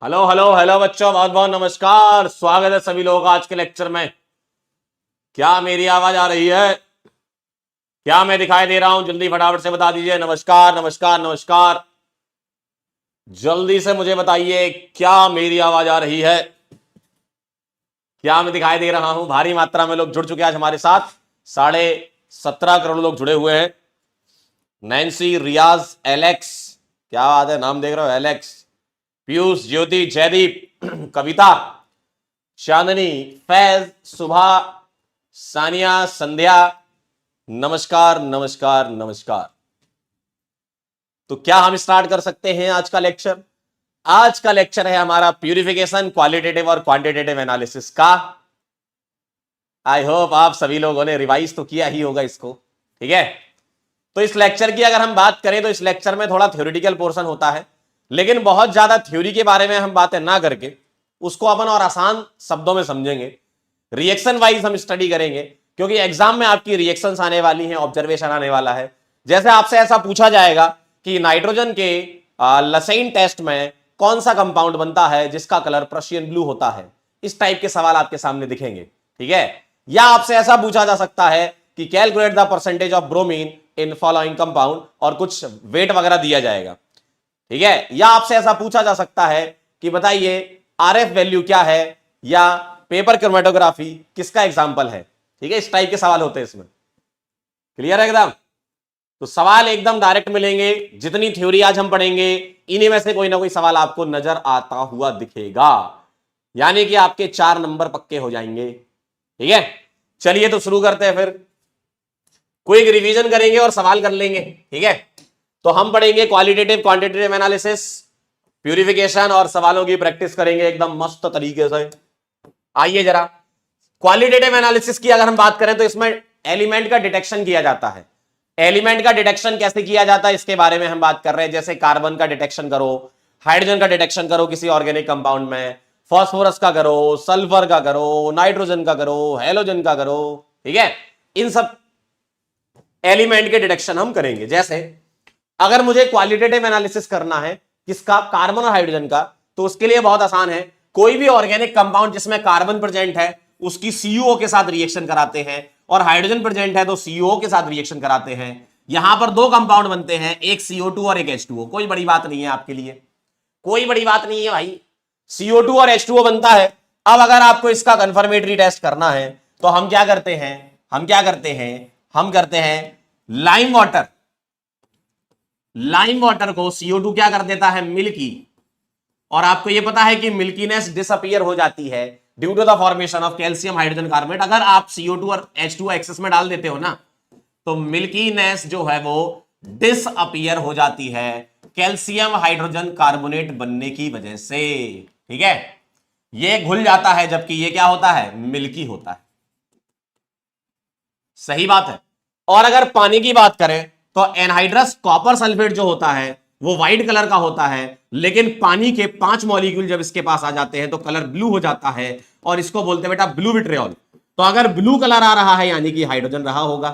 Hello hello hello बच्चों, बहुत बहुत नमस्कार। स्वागत है सभी लोगों का आज के लेक्चर में। क्या मेरी आवाज आ रही है? क्या मैं दिखाई दे रहा हूं? जल्दी फटाफट से बता दीजिए। नमस्कार नमस्कार नमस्कार। जल्दी से मुझे बताइए, क्या मेरी आवाज आ रही है? क्या मैं दिखाई दे रहा हूं? भारी मात्रा में लोग जुड़ चुके हैं आज हमारे साथ। 17.5 करोड़ लोग जुड़े हुए हैं। नैन्सी, रियाज, एलेक्स, क्या बात है, नाम देख रहे हो? एलेक्स, पीयूष, ज्योति, जयदीप, कविता, चांदनी, फैज, सुभा, सानिया, संध्या, नमस्कार नमस्कार नमस्कार। तो क्या हम स्टार्ट कर सकते हैं आज का लेक्चर? आज का लेक्चर है हमारा प्यूरिफिकेशन, क्वालिटेटिव और क्वांटिटेटिव एनालिसिस का। आई होप आप सभी लोगों ने रिवाइज तो किया ही होगा इसको, ठीक है। तो इस लेक्चर की अगर हम बात करें तो इस लेक्चर में थोड़ा थ्योरेटिकल पोर्शन होता है, लेकिन बहुत ज्यादा थ्योरी के बारे में हम बातें ना करके उसको अपन और आसान शब्दों में समझेंगे। रिएक्शन वाइज हम स्टडी करेंगे, क्योंकि एग्जाम में आपकी रिएक्शंस आने वाली हैं, ऑब्जर्वेशन आने वाला है। जैसे आपसे ऐसा पूछा जाएगा कि नाइट्रोजन के लसेइन टेस्ट में कौन सा कंपाउंड बनता है जिसका कलर प्रशियन ब्लू होता है, इस टाइप के सवाल आपके सामने दिखेंगे, ठीक है। या आपसे ऐसा पूछा जा सकता है कि calculate the percentage of bromine in following compound, और कुछ वेट वगैरह दिया जाएगा, ठीक है। या आपसे ऐसा पूछा जा सकता है कि बताइए आरएफ वैल्यू क्या है, या पेपर क्रोमेटोग्राफी किसका एग्जाम्पल है, ठीक है। इस टाइप के सवाल होते हैं इसमें। क्लियर है एकदम? तो सवाल एकदम डायरेक्ट मिलेंगे। जितनी थ्योरी आज हम पढ़ेंगे इन्हीं में से कोई ना कोई सवाल आपको नजर आता हुआ दिखेगा, यानी कि आपके 4 नंबर पक्के हो जाएंगे, ठीक है। चलिए तो शुरू करते हैं, फिर क्विक रिवीजन करेंगे और सवाल कर लेंगे, ठीक है। तो हम पढ़ेंगे क्वालिटेटिव क्वांटिटेटिव एनालिसिस, प्यूरिफिकेशन, और सवालों की प्रैक्टिस करेंगे एकदम मस्त तरीके से। आइए जरा, क्वालिटेटिव एनालिसिस की अगर हम बात करें तो इसमें एलिमेंट का डिटेक्शन किया जाता है। एलिमेंट का डिटेक्शन कैसे किया जाता है इसके बारे में हम बात कर रहे हैं। जैसे कार्बन का डिटेक्शन करो, हाइड्रोजन का डिटेक्शन करो किसी ऑर्गेनिक कंपाउंड में, फॉस्फोरस का करो, सल्फर का करो, नाइट्रोजन का करो, हेलोजन का करो, ठीक है। इन सब एलिमेंट के डिटेक्शन हम करेंगे। जैसे अगर मुझे क्वालिटेटिव एनालिसिस करना है किसका, कार्बन और हाइड्रोजन का, तो उसके लिए बहुत आसान है। कोई भी ऑर्गेनिक कंपाउंड जिसमें कार्बन प्रेजेंट है उसकी सीयूओ के साथ रिएक्शन कराते हैं, और हाइड्रोजन प्रेजेंट है तो सीओ के साथ रिएक्शन कराते हैं। यहां पर 2 कंपाउंड बनते हैं, एक CO2 और एक H2O। कोई बड़ी बात नहीं है आपके लिए, कोई बड़ी बात नहीं है भाई। CO2 और H2O बनता है। अब अगर आपको इसका कंफर्मेटरी टेस्ट करना है तो हम क्या करते हैं, हम करते हैं लाइम वाटर। लाइम वाटर को CO2 क्या कर देता है, मिल्की, और आपको यह पता है कि मिल्कीनेस डिसअपीयर हो जाती है due to the formation of calcium hydrogen carbonate. अगर आप CO2 और H2O एक्सेस में डाल देते हो ना, तो मिल्कीनेस जो है वो डिसअपीयर हो जाती है कैल्शियम हाइड्रोजन कार्बोनेट बनने की वजह से, ठीक है। ये घुल जाता है, जबकि ये क्या होता है, मिल्की होता है। सही बात है। और अगर पानी की बात करें तो एनहाइड्रस कॉपर सल्फेट जो होता है वो व्हाइट कलर का होता है, लेकिन पानी के 5 मॉलिक्यूल जब इसके पास आ जाते हैं तो कलर ब्लू हो जाता है, और इसको बोलते हैं बेटा ब्लू विट्रियोल। तो अगर ब्लू कलर आ रहा है यानी कि हाइड्रोजन रहा होगा,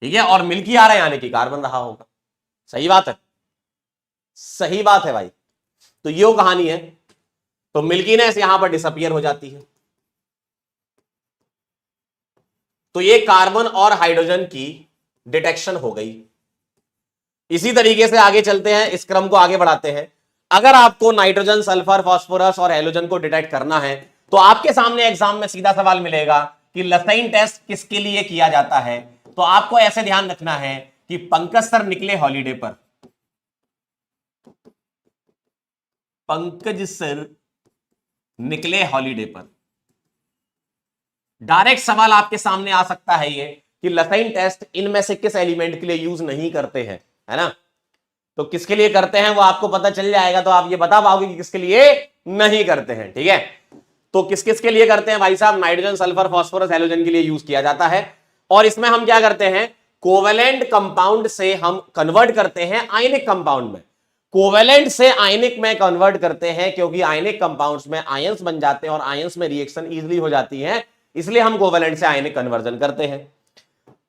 ठीक है, और मिल्की आ रहा है यानी कि कार्बन रहा होगा। सही बात है, सही बात है भाई। तो ये कहानी है। तो मिल्कीनेस यहां पर डिसअपीयर हो जाती है। तो ये कार्बन और हाइड्रोजन की डिटेक्शन हो गई। इसी तरीके से आगे चलते हैं, इस क्रम को आगे बढ़ाते हैं। अगर आपको नाइट्रोजन, सल्फर, फास्फोरस और हेलोजन को डिटेक्ट करना है तो आपके सामने एग्जाम में सीधा सवाल मिलेगा कि लसाइन टेस्ट किसके लिए किया जाता है। तो आपको ऐसे ध्यान रखना है कि पंकज सर निकले हॉलीडे पर, पंकज सर निकले हॉलीडे पर। डायरेक्ट सवाल आपके सामने आ सकता है ये कि लसाइन टेस्ट इनमें से किस एलिमेंट के लिए यूज नहीं करते हैं, है ना। तो किसके लिए करते हैं वो आपको पता चल जाएगा, तो आप ये बता पाओगे कि किसके लिए नहीं करते हैं, ठीक है। तो किस किस के लिए करते हैं भाई साहब, नाइट्रोजन, सल्फर, फास्फोरस, हेलोजन के लिए यूज किया जाता है। और इसमें हम क्या करते हैं, कोवेलेंट कंपाउंड से हम कन्वर्ट करते हैं आयनिक कंपाउंड में। कोवेलेंट से आयनिक में कन्वर्ट करते हैं क्योंकि आयनिक कंपाउंड्स में आयंस बन जाते हैं और आयंस में रिएक्शन इजीली हो जाती है, इसलिए हम कोवेलेंट से आयनिक कन्वर्जन करते हैं।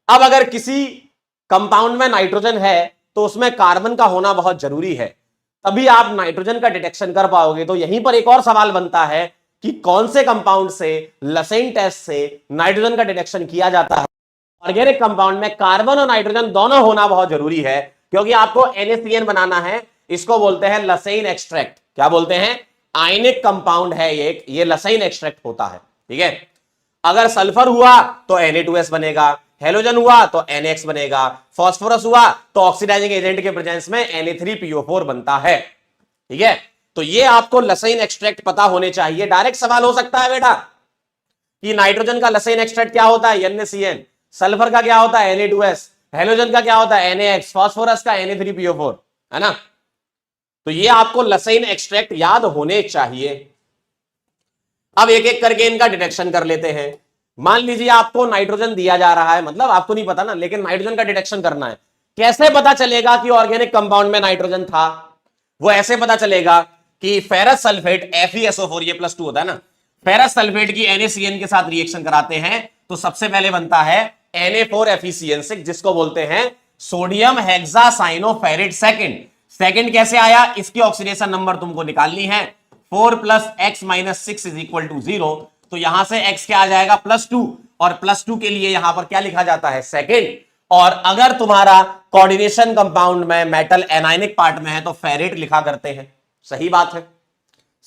अब अगर किसी कंपाउंड में नाइट्रोजन है तो उसमें कार्बन का होना बहुत जरूरी है। तभी आप नाइट्रोजन का डिटेक्शन कर पाओगे। तो यहीं पर एक और सवाल बनता है कि कौन से कंपाउंड से लसेन टेस्ट से नाइट्रोजन का डिटेक्शन किया जाता है। ऑर्गेनिक कंपाउंड में कार्बन और नाइट्रोजन दोनों होना बहुत जरूरी है, क्योंकि आपको NaCN बनाना है। इसको बोलते हैं लसेन एक्सट्रैक्ट। क्या बोलते हैं? आयनिक कंपाउंड है ये लसेन एक्सट्रैक्ट होता है। ठीक है, अगर सल्फर हुआ तो Na2S बनेगा, हेलोजन हुआ तो NX बनेगा, फास्फोरस हुआ तो ऑक्सीडाइजिंग एजेंट के प्रेजेंस में Na3PO4 बनता है। ठीक है, तो ये आपको लसेन एक्सट्रैक्ट पता होने चाहिए। डायरेक्ट सवाल हो सकता है बेटा कि नाइट्रोजन का लसेन एक्सट्रैक्ट क्या होता है? NaCN। सल्फर का क्या होता है? Na2S। हेलोजन का क्या होता है? NaX। फास्फोरस का Na3PO4, है ना? तो ये आपको लसेन एक्सट्रैक्ट याद होने चाहिए। अब एक एक करके इनका डिटेक्शन कर लेते हैं। मान लीजिए आपको नाइट्रोजन दिया जा रहा है, मतलब आपको नहीं पता ना, लेकिन नाइट्रोजन का डिटेक्शन करना है। कैसे पता चलेगा कि ऑर्गेनिक कंपाउंड में नाइट्रोजन था? वो ऐसे पता चलेगा कि फेरस सल्फेट FeSO4, ये +2 होता है ना, फेरस सल्फेट की NaCN के साथ रिएक्शन कराते हैं तो सबसे पहले बनता है Na4FeCN6, जिसको बोलते हैं सोडियम हेक्सासाइनोफेरेट सेकंड कैसे आया? इसकी ऑक्सीडेशन नंबर तुमको निकालनी है। 4 + x - 6 = 0। तो यहां से x क्या आ जाएगा? +2, और +2 के लिए यहां पर क्या लिखा जाता है? सेकंड। और अगर तुम्हारा कोऑर्डिनेशन कंपाउंड में मेटल एनायनिक पार्ट में है तो फेरेट लिखा करते हैं। सही बात है,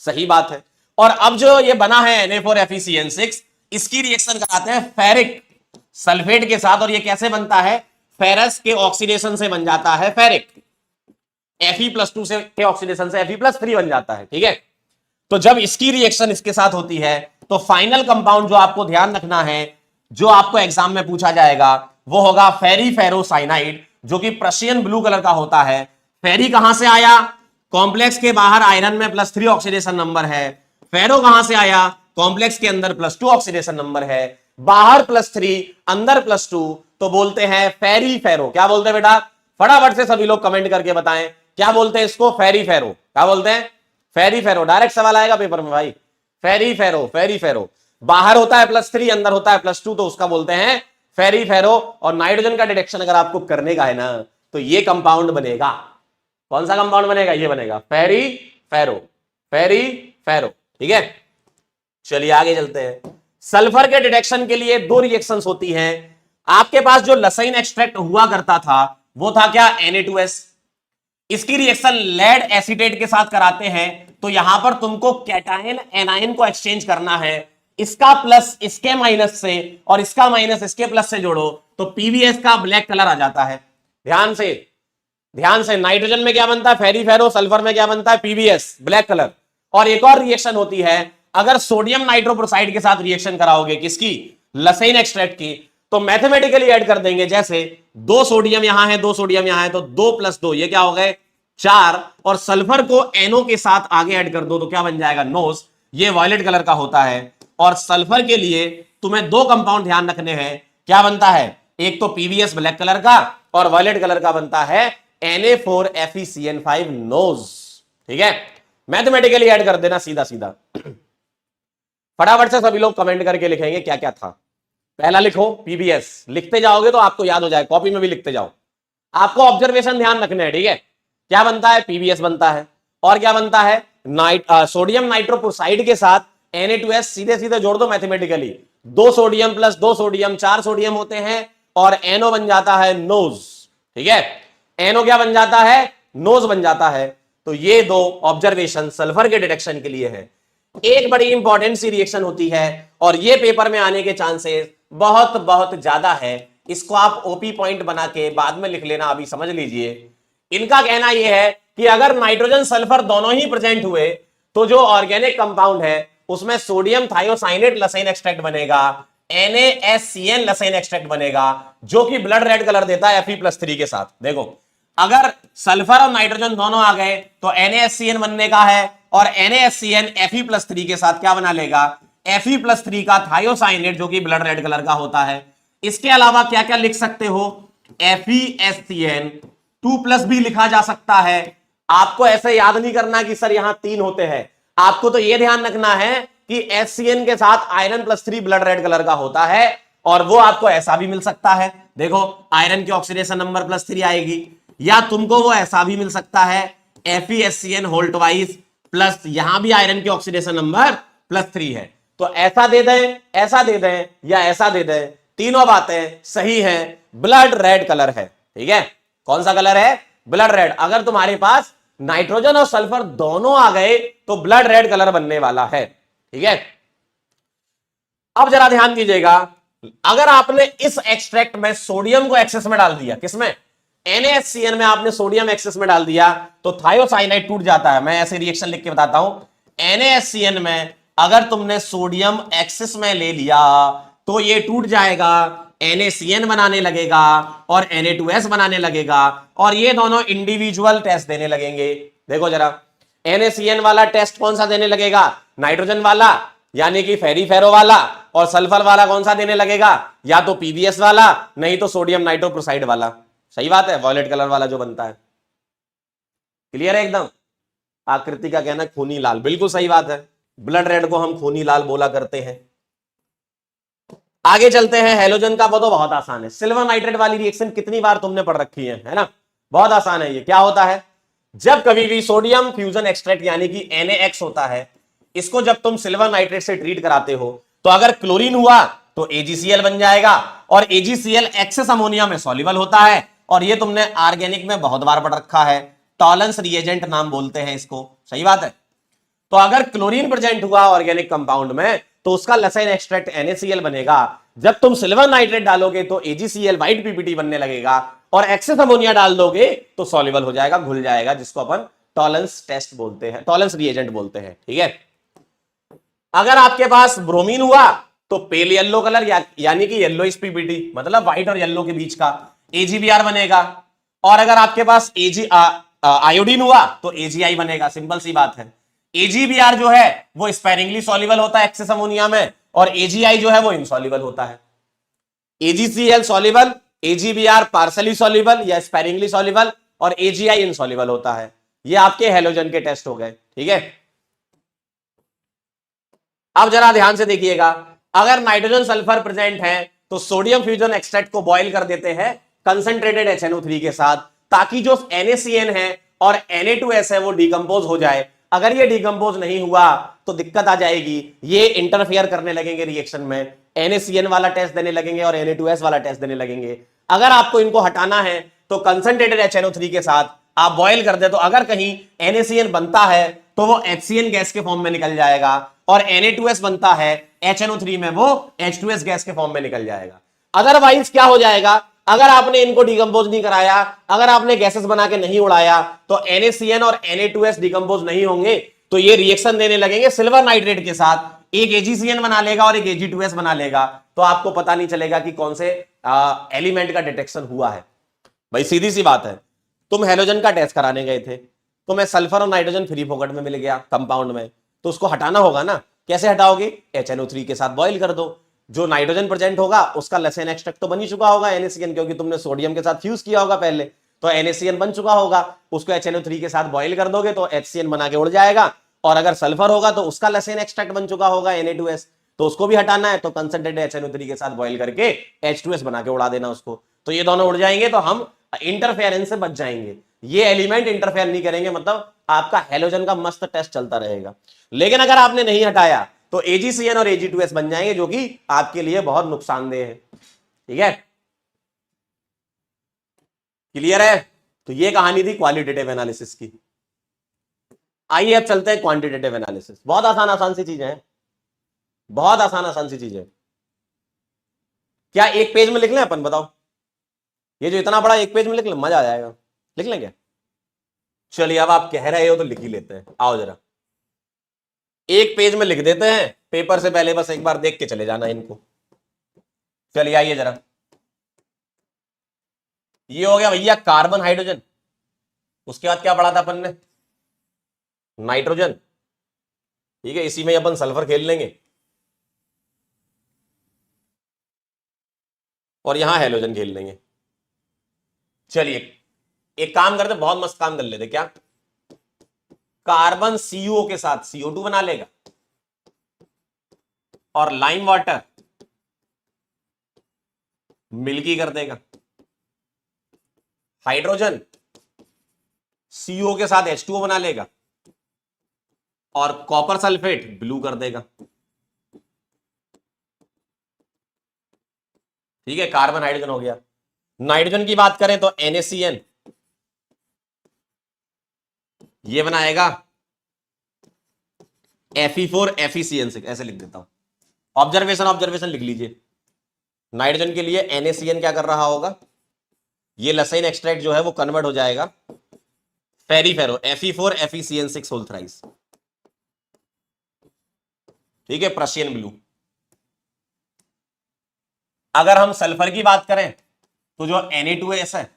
सही बात है। और अब जो ये बना है Na4FeCN6, इसकी रिएक्शन कराते हैं फेरिक सल्फेट के साथ। और ये कैसे बनता है? फेरस के ऑक्सीडेशन से बन जाता है फेरिक। Fe+2 से के ऑक्सीडेशन से Fe+3 बन जाता है। ठीक है, तो जब इसकी रिएक्शन इसके साथ होती है तो फाइनल कंपाउंड जो आपको ध्यान रखना है, जो आपको एग्जाम में पूछा जाएगा, वो होगा फेरीफेरोसाइनाइड, जो कि प्रशियन ब्लू कलर का होता है। फेरी कहां से आया? कॉम्प्लेक्स के बाहर आयरन में +3 ऑक्सीडेशन नंबर है। फेरो कहां से आया? कॉम्प्लेक्स के अंदर +2 ऑक्सीडेशन नंबर है। बाहर +3 अंदर +2, तो बोलते हैं फेरीफेरो। क्या बोलते हैं बेटा? फटाफट से सभी लोग कमेंट करके बताएं, क्या बोलते हैं इसको? फेरीफेरो। क्या बोलते हैं? फेरीफेरो। डायरेक्ट सवाल आएगा पेपर में भाई। फेरीफेरो। बाहर होता है +3, अंदर होता है +2, तो उसका बोलते हैं फेरीफेरो। और नाइट्रोजन का डिटेक्शन अगर आपको करने का है ना, तो ये कंपाउंड बनेगा। कौन सा कंपाउंड बनेगा? ये बनेगा फेरीफेरो। ठीक है, चलिए आगे चलते हैं। सल्फर के डिटेक्शन के लिए 2 रिएक्शंस होती हैं। आपके पास जो लसाइन एक्सट्रैक्ट हुआ करता था वो था क्या? Na2S। इसकी रिएक्शन लेड एसीटेट के साथ कराते हैं, तो यहां पर तुमको कैटायन एनायन को एक्सचेंज करना है। इसका प्लस इसके माइनस से और इसका माइनस इसके प्लस से जोड़ो तो PbS का ब्लैक कलर आ जाता है। ध्यान से नाइट्रोजन में क्या बनता है? फेरीफेरो। सल्फर में क्या बनता है? PbS, black colour. और एक और रिएक्शन होती है, अगर सोडियम नाइट्रोप्रोसाइड के साथ रिएक्शन कराओगे, किसकी? लसेन एक्सट्रैक्ट की, तो मैथमेटिकली ऐड कर देंगे। जैसे 2 सोडियम यहां है, 2 सोडियम यहां है, तो 2 + 2 ये क्या हो गए? 4। और सल्फर को NO के साथ आगे ऐड कर दो तो क्या बन जाएगा? नोज। ये वॉयलेट कलर का होता है। और सल्फर के लिए तुम्हें 2 कंपाउंड ध्यान रखने हैं। क्या बनता है? एक तो PbS ब्लैक कलर का, और वॉयलेट कलर का बनता है Na4FeCN5 नोज। ठीक है, मैथमेटिकली ऐड कर देना सीधा सीधा। फटाफट से सभी लोग कमेंट करके लिखेंगे क्या क्या था। पहला लिखो PbS, लिखते जाओगे तो आपको याद हो जाए, कॉपी में भी लिखते जाओ। आपको ऑब्जर्वेशन ध्यान रखने हैं। ठीक है, क्या बनता है? PbS बनता है। और क्या बनता है? सोडियम नाइट्रोप्रोसाइड के साथ Na2S सीधे सीधे जोड़ दो मैथमेटिकली। 2 सोडियम + 2 सोडियम, 4 सोडियम होते हैं, और NO बन जाता है नोज। ठीक है, NO क्या बन जाता है? नोज बन जाता है। तो ये 2 ऑब्जर्वेशन सल्फर के डिटेक्शन के लिए है। एक बड़ी इंपॉर्टेंट सी रिएक्शन होती है, और ये पेपर में आने के चांसेस बहुत बहुत ज्यादा है। इसको आप ओपी पॉइंट बना के बाद में लिख लेना, अभी समझ लीजिए। इनका कहना यह है कि अगर नाइट्रोजन सल्फर दोनों ही प्रेजेंट हुए तो जो ऑर्गेनिक कंपाउंड है उसमें सोडियम थायोसाइनेट लसाइन एक्सट्रैक्ट बनेगा, NaSCN लसाइन एक्सट्रैक्ट बनेगा, जो कि ब्लड रेड कलर देता है Fe+3 के साथ। देखो, अगर सल्फर और नाइट्रोजन दोनों आ गए तो NaSCN बनने का है, और NaSCN Fe+3 के साथ क्या बना लेगा? Fe+3 का थायोसाइनेट, जो कि ब्लड रेड कलर का होता है। इसके अलावा क्या क्या लिख सकते हो? FeSCN 2+ भी लिखा जा सकता है। आपको ऐसे याद नहीं करना कि सर यहां 3 होते हैं। आपको तो यह ध्यान रखना है कि SCN के साथ आयरन +3 ब्लड रेड कलर का होता है, और वो आपको ऐसा भी मिल सकता है। देखो, आयरन की ऑक्सीडेशन नंबर +3 आएगी, या तुमको वो ऐसा भी मिल सकता है FeSCN होल ट्वाइस प्लस यहां भी आयरन की ऑक्सीडेशन नंबर +3 है। तो ऐसा दे दें, ऐसा दे दें या ऐसा दे दें, तीनों बातें सही हैं। ब्लड रेड कलर है, ठीक है। कौन सा कलर है? Blood red. अगर तुम्हारे पास नाइट्रोजन और सल्फर दोनों आ गए तो ब्लड रेड कलर बनने वाला है, ठीक है। अब जरा ध्यान दीजिएगा, अगर आपने इस एक्सट्रैक्ट में सोडियम को एक्सेस में डाल दिया, किसमें? NaHCN में आपने सोडियम एक्सेस में डाल दिया तो थायोसाइनाइड टूट जाता है। मैं ऐसे रिएक्शन लिख के बताता हूं। NaHCN में अगर तुमने सोडियम एक्सेस में ले लिया तो ये टूट जाएगा, NaCN बनाने लगेगा और Na2S बनाने लगेगा और ये दोनों इंडिविजुअल टेस्ट देने लगेंगे। देखो जरा, NaCN वाला टेस्ट कौन सा देने लगेगा? नाइट्रोजन वाला यानी कि फेरीफेरो वाला, और सल्फर वाला कौन सा देने लगेगा? या तो PbS वाला, नहीं तो सोडियम नाइट्रोप्रोसाइड वाला। सही बात है, वॉयलेट कलर वाला जो बनता है। क्लियर है एकदम? आकृति का कहना खूनी लाल, बिल्कुल सही बात है। ब्लड रेड को हम खूनी लाल बोला करते हैं। आगे चलते हैं। हेलोजन का वो तो बहुत आसान है। सिल्वर नाइट्रेट वाली रिएक्शन कितनी बार तुमने पढ़ रखी है ना? बहुत आसान है ये। क्या होता है? जब कभी भी सोडियम फ्यूजन एक्सट्रैक्ट यानी कि NaX होता है, इसको जब तुम सिल्वर नाइट्रेट से ट्रीट कराते हो तो अगर क्लोरीन हुआ तो AgCl बन जाएगा और AgCl एक्सेस अमोनिया में सॉल्युबल होता है। और ये तुमने ऑर्गेनिक में बहुत बार पढ़ रखा है, टॉलरेंस रिएजेंट नाम बोलते हैं इसको। सही बात है। तो अगर क्लोरीन प्रेजेंट हुआ ऑर्गेनिक कंपाउंड में तो उसका लसाइन एक्सट्रैक्ट NaCl बनेगा। जब तुम सिल्वर नाइट्रेट डालोगे तो AgCl व्हाइट PPT बनने लगेगा और एक्सेस अमोनिया डाल दोगे तो सॉल्युबल हो जाएगा, घुल जाएगा, जिसको अपन टॉलरेंस टेस्ट बोलते हैं, टॉलरेंस रिएजेंट बोलते हैं, ठीक है। अगर आपके पास ब्रोमीन हुआ तो पेल येलो कलर यानी कि येलोइश PPT, मतलब व्हाइट और येलो के बीच का, AgBr बनेगा। और अगर आपके पास आयोडीन हुआ तो AgI बनेगा। सिंपल सी बात है। AgBr जो है वो स्पेरिंगली सॉल्युबल होता है एक्सेस अमोनिया में और AgI जो है वो इनसॉल्युबल होता है। AgCl soluble, AgBr partially soluble या स्पेरिंगली सॉल्युबल और AgI इनसॉल्युबल होता है। ये आपके हेलोजन के टेस्ट हो गए, ठीक है। अब जरा ध्यान से देखिएगा, अगर नाइट्रोजन सल्फर प्रेजेंट है तो सोडियम फ्यूजन एक्सट्रैक्ट को बॉयल कर देते हैं कंसंट्रेटेड HNO3 के साथ, ताकि जो NaCN है और Na2S है वो डिकम्पोज हो जाए। अगर ये डिकम्पोज नहीं हुआ तो दिक्कत आ जाएगी, ये इंटरफेयर करने लगेंगे रिएक्शन में, NaCN वाला टेस्ट देने लगेंगे और Na2S वाला टेस्ट देने लगेंगे। अगर आपको इनको हटाना है तो कंसंट्रेटेड HNO3 के साथ आप बॉयल कर दे तो अगर कहीं NaCN बनता है तो वो HCN गैस के फॉर्म में निकल जाएगा और Na2S बनता है HNO3 में, वो H2S गैस के फॉर्म में निकल जाएगा। अदरवाइज क्या हो जाएगा? अगर आपने इनको डिकम्पोज नहीं कराया, अगर आपने गैसेस बना के नहीं उड़ाया तो NaCN और Na2S डिकम्पोज नहीं होंगे तो ये रिएक्शन देने लगेंगे सिल्वर नाइट्रेट के साथ, एक AgCN बना लेगा और एक Ag2S बना लेगा। तो आपको पता नहीं चलेगा कि कौन से एलिमेंट का डिटेक्शन हुआ है। भाई सीधी सी बात है, तुम हेलोजन का टेस्ट कराने गए थे, तुम्हें सल्फर और नाइट्रोजन फ्री फोकट में मिल गया कंपाउंड में, तो उसको हटाना होगा ना। कैसे हटाओगे? HNO3 के साथ बॉयल कर दो। जो नाइट्रोजन प्रेजेंट होगा उसका लसेन एक्सट्रैक्ट तो बन ही चुका होगा NaCN, क्योंकि तुमने सोडियम के साथ फ्यूज किया होगा पहले, तो NaCN बन चुका होगा। उसको HNO3 के साथ बॉयल कर दोगे तो HCN बना के उड़ जाएगा। और अगर सल्फर होगा तो उसका लसेन एक्सट्रैक्ट बन चुका होगा Na2S, तो उसको भी हटाना है तो कंसंट्रेटेड HNO3 के साथ बॉयल करके H2S बना के उड़ा देना उसको, तो ये दोनों उड़ जाएंगे तो हम इंटरफेरेंस से बच जाएंगे। ये एलिमेंट इंटरफेयर नहीं करेंगे, मतलब आपका हेलोजन का मस्त टेस्ट चलता रहेगा। लेकिन अगर आपने नहीं हटाया तो AgCN और Ag2S बन जाएंगे, जो कि आपके लिए बहुत नुकसानदेह है, ठीक है। क्लियर है? तो ये कहानी थी क्वालिटेटिव एनालिसिस की। आइए अब चलते हैं क्वांटिटेटिव एनालिसिस। बहुत आसान आसान सी चीजें हैं, बहुत आसान आसान सी चीजें। क्या एक पेज में लिख लें अपन? बताओ, ये जो इतना बड़ा एक पेज में लिख लें, मजा आ जाएगा। लिख लें क्या? चलिए, अब आप कह रहे हो तो लिख ही लेते हैं। आओ जरा एक पेज में लिख देते हैं, पेपर से पहले बस एक बार देख के चले जाना इनको। चलिए आइए जरा, ये हो गया भैया कार्बन हाइड्रोजन। उसके बाद क्या पढ़ा था अपन ने? नाइट्रोजन, ठीक है। इसी में अपन सल्फर खेल लेंगे और यहां हेलोजन खेल लेंगे। चलिए एक काम करते, बहुत मस्त काम कर लेते। क्या? कार्बन CuO के साथ CO2 बना लेगा और लाइम वाटर मिल्की कर देगा। हाइड्रोजन CO के साथ H2O बना लेगा और कॉपर सल्फेट ब्लू कर देगा। ठीक है, कार्बन हाइड्रोजन हो गया। नाइट्रोजन की बात करें तो NaCN ये बनाएगा Fe4 FeCN6, ऐसे लिख देता हूं। ऑब्जर्वेशन लिख लीजिए। नाइट्रोजन के लिए NaCN क्या कर रहा होगा, ये लसाइन एक्सट्रैक्ट जो है वो कन्वर्ट हो जाएगा फेरीफेरो Fe4 FeCN6 होल थ्राइस। ठीक है, प्रशियन ब्लू। अगर हम सल्फर की बात करें तो जो Na2S है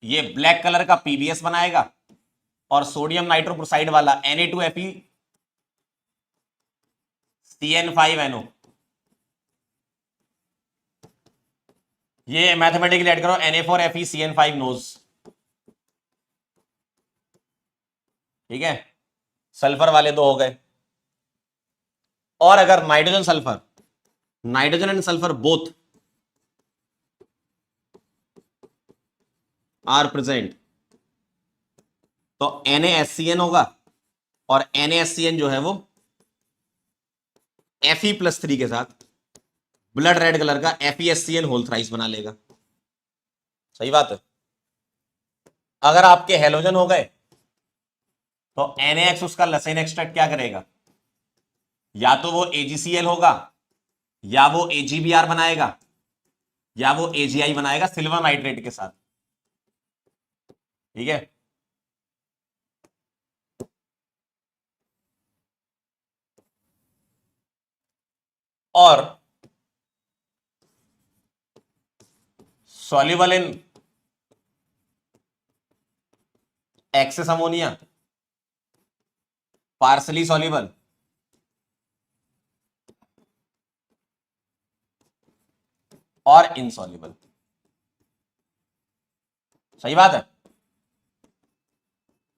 ये ब्लैक कलर का PbS बनाएगा और सोडियम नाइट्रोक्लोराइड वाला Na2FeCN5NO ये मैथमेटिकली ऐड करो Na4FeCN5 नोज। ठीक है, सल्फर वाले दो हो गए। और अगर nitrogen and sulphur both are present तो NaSCN होगा और NaSCN जो है वो Fe+3 के साथ ब्लड रेड कलर का FeSCN होल थ्राइस बना लेगा। सही बात है। अगर आपके हेलोजन हो गए तो NaX उसका लसाइन एक्सट्रैक्ट क्या करेगा, या तो वो AgCl होगा या वो AgBr बनाएगा या वो AgI बनाएगा सिल्वर नाइट्रेट के साथ। ठीक है, और soluble in excess ammonia, partially soluble और इनसॉल्युबल। सही बात है।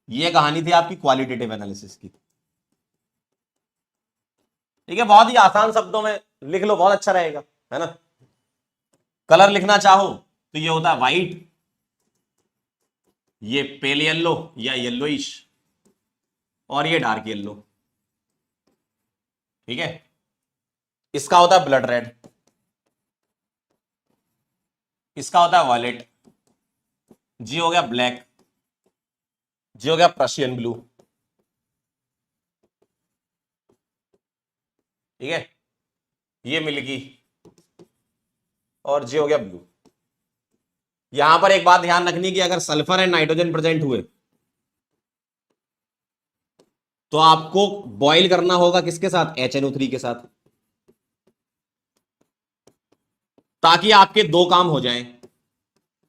ये कहानी थी आपकी क्वालिटेटिव एनालिसिस की। ठीक है, बहुत ही आसान शब्दों में लिख लो, बहुत अच्छा रहेगा, है ना। कलर लिखना चाहो तो ये होता है व्हाइट, ये पेल येलो या येलोइश, और ये डार्क येलो। ठीक है, इसका होता है ब्लड रेड, इसका होता है वॉयलेट, जी हो गया ब्लैक, जी हो गया प्रशियन ब्लू। ठीक है, ये मिल्की और जी हो गया ब्लू। यहां पर एक बात ध्यान रखनी कि अगर सल्फर एंड नाइट्रोजन प्रेजेंट हुए तो आपको बॉयल करना होगा किसके साथ, HNO3 के साथ, ताकि आपके दो काम हो जाएं,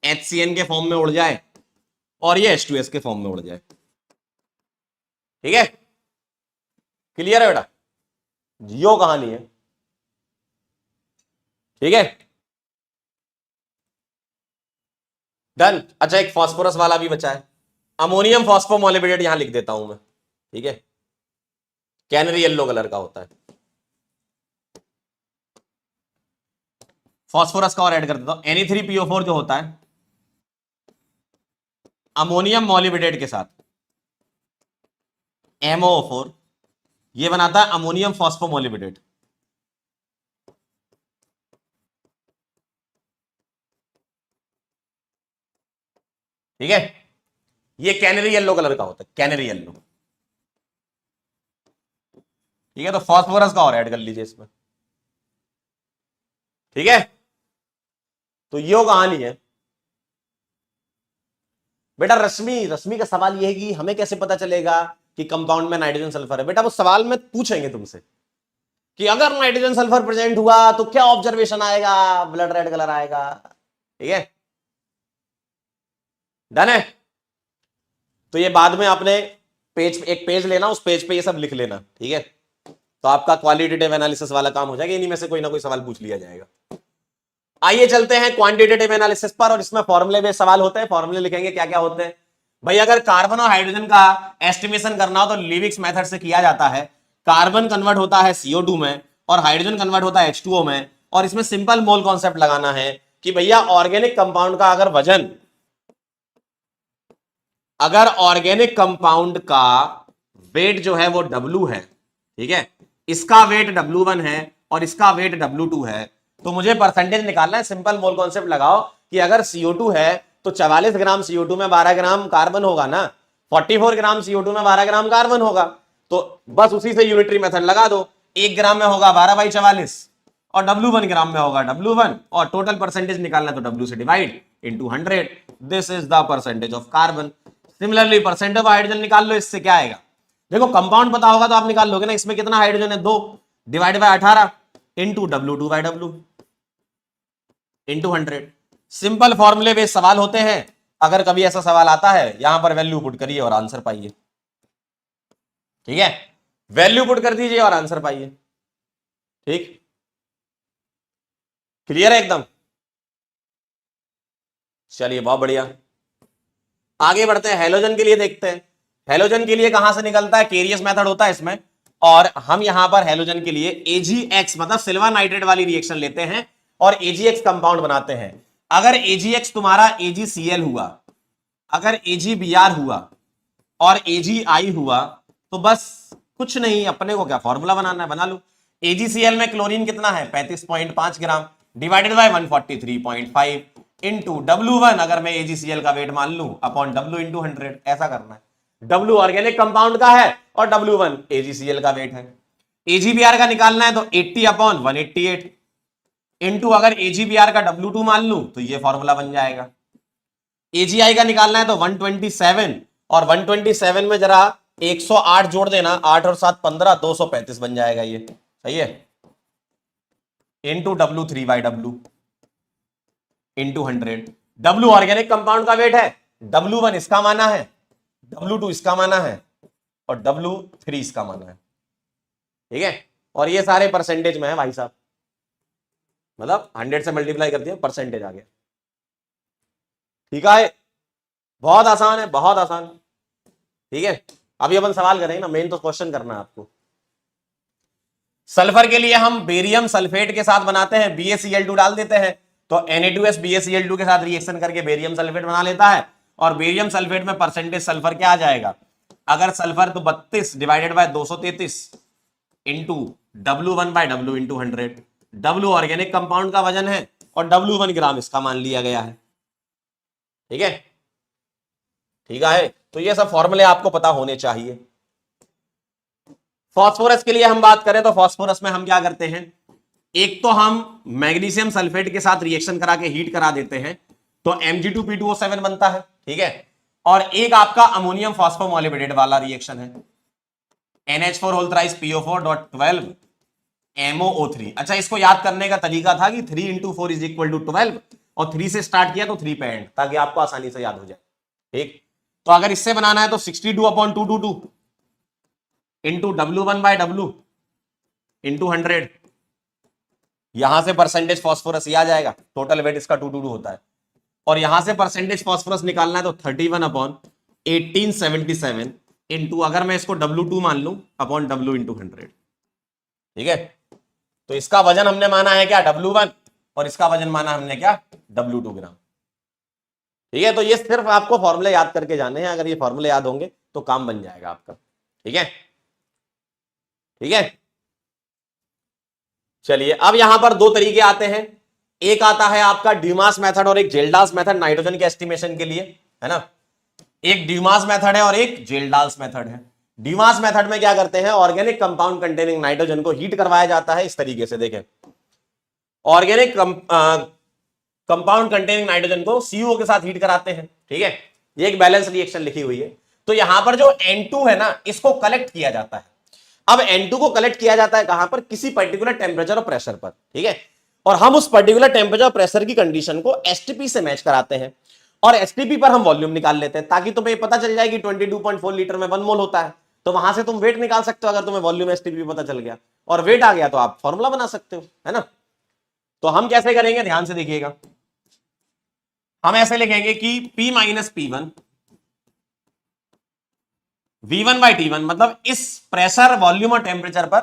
HCN के फॉर्म में उड़ जाए और ये H2S के फॉर्म में उड़ जाए। ठीक है, क्लियर है बेटा, यो कहानी है। ठीक है, डन। अच्छा, एक फास्फोरस वाला भी बचा है, अमोनियम फॉस्फोमोलिब्डेट यहां लिख देता हूं मैं। ठीक है, कैनरी येलो कलर का होता है। फास्फोरस का और ऐड कर देता हूं, Na3PO4 जो होता है अमोनियम मॉलिब्डेट के साथ MOO4, ये बनाता है अमोनियम फॉस्फोमोलिब्डेट। ठीक है, ये कैनरी येलो कलर का होता है, कैनरी येलो। ठीक है, तो फास्फोरस का और ऐड कर लीजिए इसमें। ठीक है, तो ये कहानी है बेटा। रश्मि का सवाल यह है कि हमें कैसे पता चलेगा कि कंपाउंड में नाइट्रोजन सल्फर है। बेटा वो सवाल में पूछेंगे तुमसे कि अगर नाइट्रोजन सल्फर प्रेजेंट हुआ तो क्या ऑब्जर्वेशन आएगा, ब्लड रेड कलर आएगा। ठीक है, डन है। तो ये बाद में आपने एक पेज लेना, उस पेज पे ये सब लिख लेना। ठीक है, तो आपका क्वालिटेटिव एनालिसिस वाला काम हो जाएगा, इन्हीं में से कोई ना कोई सवाल पूछ लिया जाएगा। आइए चलते हैं क्वांटिटेटिव एनालिसिस पर, और इसमें फॉर्मूले बेस्ड सवाल होते हैं। फॉर्मूले लिखेंगे क्या क्या होते हैं भाई। अगर कार्बन और हाइड्रोजन का एस्टिमेशन करना हो तो लीविक्स मेथड से किया जाता है। कार्बन कन्वर्ट होता है CO2 में और हाइड्रोजन कन्वर्ट होता है H2O में, और इसमें सिंपल मोल कॉन्सेप्ट लगाना है कि भैया ऑर्गेनिक कंपाउंड का अगर वजन अगर ऑर्गेनिक कंपाउंड का वेट जो है वो W है, ठीक है, इसका वेट W1 है और इसका वेट W2 है, तो मुझे परसेंटेज निकालना है। सिंपल मोल कॉन्सेप्ट लगाओ कि अगर CO2 है तो 44 ग्राम CO2 में 12 ग्राम कार्बन होगा ना, 44 ग्राम CO2 में 12 ग्राम कार्बन होगा, तो बस उसी से यूनिटरी मेथड लगा दो। 1 ग्राम में होगा 12/44 और W1 ग्राम में होगा W1, और टोटल परसेंटेज निकालना तो W से divide into 100। This is the percentage of carbon. Similarly percentage of hydrogen निकाल लो, इससे क्या आएगा, देखो कंपाउंड पता होगा तो आप निकाल लोगे ना, इसमें कितना हाइड्रोजन है 2 divide by 18 into W2/W into 100। Simple फॉर्मूले बेस्ड सवाल होते हैं, अगर कभी ऐसा सवाल आता है यहां पर वैल्यू पुट करिए और आंसर पाइए, ठीक है, वैल्यू पुट कर दीजिए और आंसर पाइए। ठीक, क्लियर है एकदम। चलिए बहुत बढ़िया, आगे बढ़ते हैं। हेलोजन के लिए देखते हैं। हेलोजन के लिए कहां से निकलता है, केरियस मेथड होता है इसमें, और हम यहां पर हेलोजन के लिए AgX मतलब सिल्वर नाइट्रेट वाली रिएक्शन लेते हैं और AgX कंपाउंड बनाते हैं। अगर AgX तुम्हारा AgCl हुआ, अगर AgBr हुआ और AgI हुआ, तो बस कुछ नहीं, अपने को क्या फॉर्मूला बनाना है, बना लो। AgCl में क्लोरीन कितना है 35.5 gram divided by 143.5 into W1, अगर मैं AgCl का वेट मान लूं, अपॉन W इंटू 100, ऐसा करना है। W ऑर्गेनिक कंपाउंड का है और W1 AgCl का वेट है। AgBr का निकालना है तो 80/188 इंटू अगर AgBr का W2 मान लूं तो ये फॉर्मूला बन जाएगा। AgI का निकालना है तो 127, और 127 में जरा 108 जोड़ देना, 8 और 7 15, 235 बन जाएगा ये, सही है, into W3/W into 100। W organic compound का वेट है, W1 इसका माना है, W2 इसका माना है और W3 इसका माना है, ठीक है, और ये सारे परसेंटेज में है भाई साहब, मतलब 100 से मल्टीप्लाई कर दिया, परसेंटेज आ गया। ठीक है, बहुत आसान है, बहुत आसान। ठीक है, अभी अपन सवाल करेंगे ना, मेन तो क्वेश्चन करना है आपको। सल्फर के लिए हम बेरियम सल्फेट के साथ बनाते हैं, BaCl2 डाल देते हैं, तो Na2S BaCl2 के साथ रिएक्शन करके बेरियम सल्फेट बना लेता है, और बेरियम सल्फेट में परसेंटेज सल्फर क्या आ जाएगा, अगर सल्फर तो 32 divided by 233 into W1/W into 100। W organic compound का वजन है और W1 ग्राम इसका मान लिया गया है, ठीक है, ठीक है, तो ये सब फॉर्मूले आपको पता होने चाहिए। फास्फोरस के लिए हम बात करें तो फास्फोरस में हम क्या करते हैं, एक तो हम मैग्नीशियम सल्फेट के साथ रिएक्शन करा के हीट करा देते हैं तो Mg2P2O7 बनता है, ठीक है, और एक आपका अमोनियम फॉस्फोमोलिब्डेट वाला रिएक्शन है, NH4 whole thrice PO4.12 MOO3। अच्छा, इसको याद करने का तरीका था कि 3 इंटू 4 इज इक्वल टू 12, और 3 से स्टार्ट किया तो 3 पे एंड, ताकि आपको आसानी से याद हो जाए। ठीक, तो अगर इससे बनाना है तो 62/222 इंटू W1/W इंटू 100, यहां से परसेंटेज फॉस्फोरस आ जाएगा, टोटल वेट इसका 222 होता है, और यहां से परसेंटेज फॉस्फोरस निकालना है तो 31/1877 इंटू, अगर मैं इसको W2 मान लूं, अपॉन W इंटू 100, ठीक है, तो इसका वजन हमने माना है क्या W1, और इसका वजन माना हमने क्या W2 ग्राम। ठीक है, तो ये सिर्फ आपको फॉर्मूले याद करके जाने हैं, अगर ये फॉर्मूले याद होंगे तो काम बन जाएगा आपका। ठीक है, ठीक है, चलिए अब यहां पर दो तरीके आते हैं, एक आता है आपका ड्यूमास मेथड और एक जेल्डाल्स मेथड नाइट्रोजन के एस्टिमेशन के लिए, है ना। एक ड्यूमास मेथड है और एक जेल्डाल्स मेथड है। ड्यूमास मेथड में क्या करते हैं, ऑर्गेनिक कंपाउंड कंटेनिंग नाइट्रोजन को हीट करवाया जाता है इस तरीके से, देखें, ऑर्गेनिक कंपाउंड कंटेनिंग नाइट्रोजन को CO के साथ हीट कराते हैं, ठीक है, ये एक बैलेंस रिएक्शन लिखी हुई है। तो यहां पर जो N2 है ना, इसको कलेक्ट किया जाता है। अब N2 को कलेक्ट किया जाता है कहां पर, किसी पर्टिकुलर टेम्परेचर और प्रेशर पर, ठीक है, और हम उस पर्टिकुलर टेम्परेचर और प्रेशर की कंडीशन को STP से मैच कराते हैं, और STP पर हम वॉल्यूम निकाल लेते हैं, ताकि तुम्हें पता चल जाए कि 22.4 लीटर में 1 मोल होता है, तो वहां से तुम वेट निकाल सकते हो, अगर तुम्हें वॉल्यूम STP पता चल गया और वेट आ गया तो आप फॉर्मूला बना सकते हो, है ना। तो हम कैसे करेंगे, ध्यान से देखिएगा, हम ऐसे लिखेंगे कि P माइनस P1 V1/T1, मतलब इस प्रेशर वॉल्यूम और टेम्परेचर पर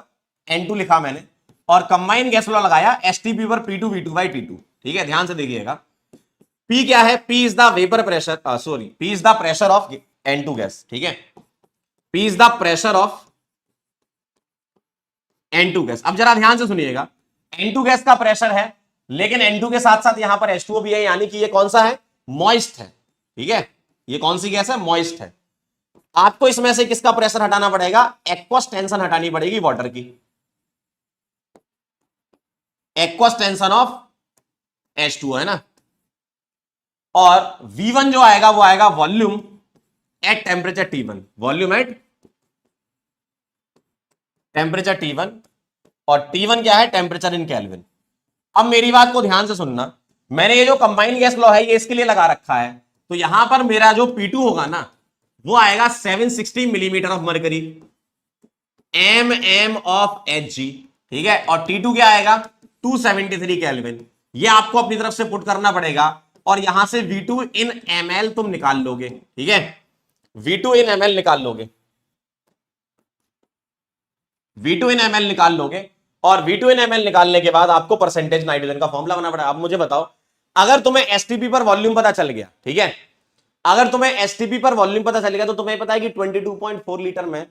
N2 लिखा मैंने, और कंबाइन गैस लॉ लगाया STP पर P2 V2/T2। ठीक है, ध्यान से देखिएगा, P क्या है, P is the vapour pressure, sorry, P is the pressure of N2 gas, ठीक है। P is the pressure of N2 gas. अब जरा ध्यान से सुनिएगा, N2 गैस का प्रेशर है, लेकिन N2 के साथ साथ यहां पर H2O भी है, यानी कि ये कौन सा है, मॉइस्ट है, ठीक है। ये कौन सी गैस है, मॉइस्ट है। आपको इसमें से किसका प्रेशर हटाना पड़ेगा, एक्वस टेंशन हटानी पड़ेगी वाटर की, एक्वस टेंशन ऑफ H2O, है ना। और V1 जो आएगा वो आएगा volume at temperature T1, volume at temperature T1, और T1 क्या है, टेम्परेचर इन केल्विन। अब मेरी बात को ध्यान से सुनना, मैंने ये जो कंबाइंड गैस लॉ है ये इसके लिए लगा रखा है, तो यहां पर मेरा जो P2 होगा ना वो आएगा 760 millimetre of mercury, mm of Hg, ठीक है। और T2 क्या आएगा, 273 केल्विन। ये आपको अपनी तरफ से पुट करना पड़ेगा, और यहां से V2 इन ml तुम निकाल लोगे, ठीक है। V2 इन ml निकाल लोगे, V2 इन ml निकाल लोगे, और V2 इन ml निकालने के बाद आपको परसेंटेज नाइट्रोजन का फॉर्मूला बनाना पड़ेगा। अब मुझे बताओ, अगर तुम्हें एसटीपी पर वॉल्यूम पता चल गया, ठीक है, अगर तुम्हें एसटीपी पर वॉल्यूम पता चल गया तो तुम्हें पता है कि 22.4 लीटर में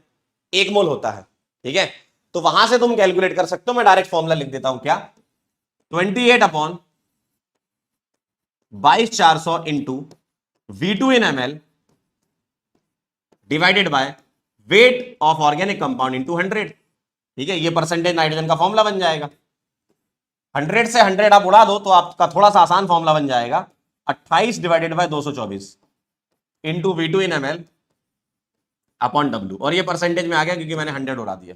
1 मोल होता है, ठीक है। तो वहां से तुम कैलकुलेट कर सकते हो, मैं डायरेक्ट फॉर्मूला लिख देता हूं, क्या, 28/22,400 into V2 in ml divided by weight of organic compound into 100, ठीक है। ये परसेंटेज नाइट्रोजन का फॉर्मूला बन जाएगा। 100 से 100 आप उड़ा दो तो आपका थोड़ा सा आसान फॉर्मूला बन जाएगा, 28 divided by 224 into V2 in ml upon W, और ये परसेंटेज में आ गया क्योंकि मैंने 100 उड़ा दिया,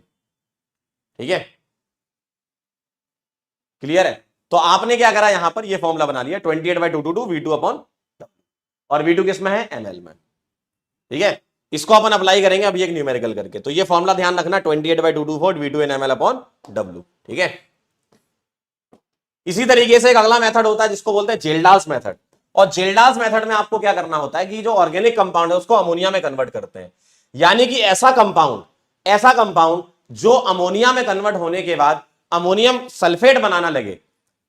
ठीक है। क्लियर है। तो आपने क्या करा, यहां पर ये फॉर्मूला बना लिया, 28/222 V2 अपॉन W, और V2 किस में है, ml में, ठीक है। इसको अपन अप्लाई करेंगे अभी एक न्यूमेरिकल करके, तो ये फॉर्मूला ध्यान रखना, 28/224 V2 इन ml अपॉन W, ठीक है। इसी तरीके से एक अगला मेथड होता है जिसको बोलते हैं जेल्डाल्स मेथड, और जेल्डाल्स मेथड में आपको क्या करना होता है कि जो ऑर्गेनिक कंपाउंड है उसको अमोनिया में कन्वर्ट करते हैं, यानी कि ऐसा कंपाउंड जो अमोनिया में कन्वर्ट होने के बाद अमोनियम सल्फेट बनाना लगे,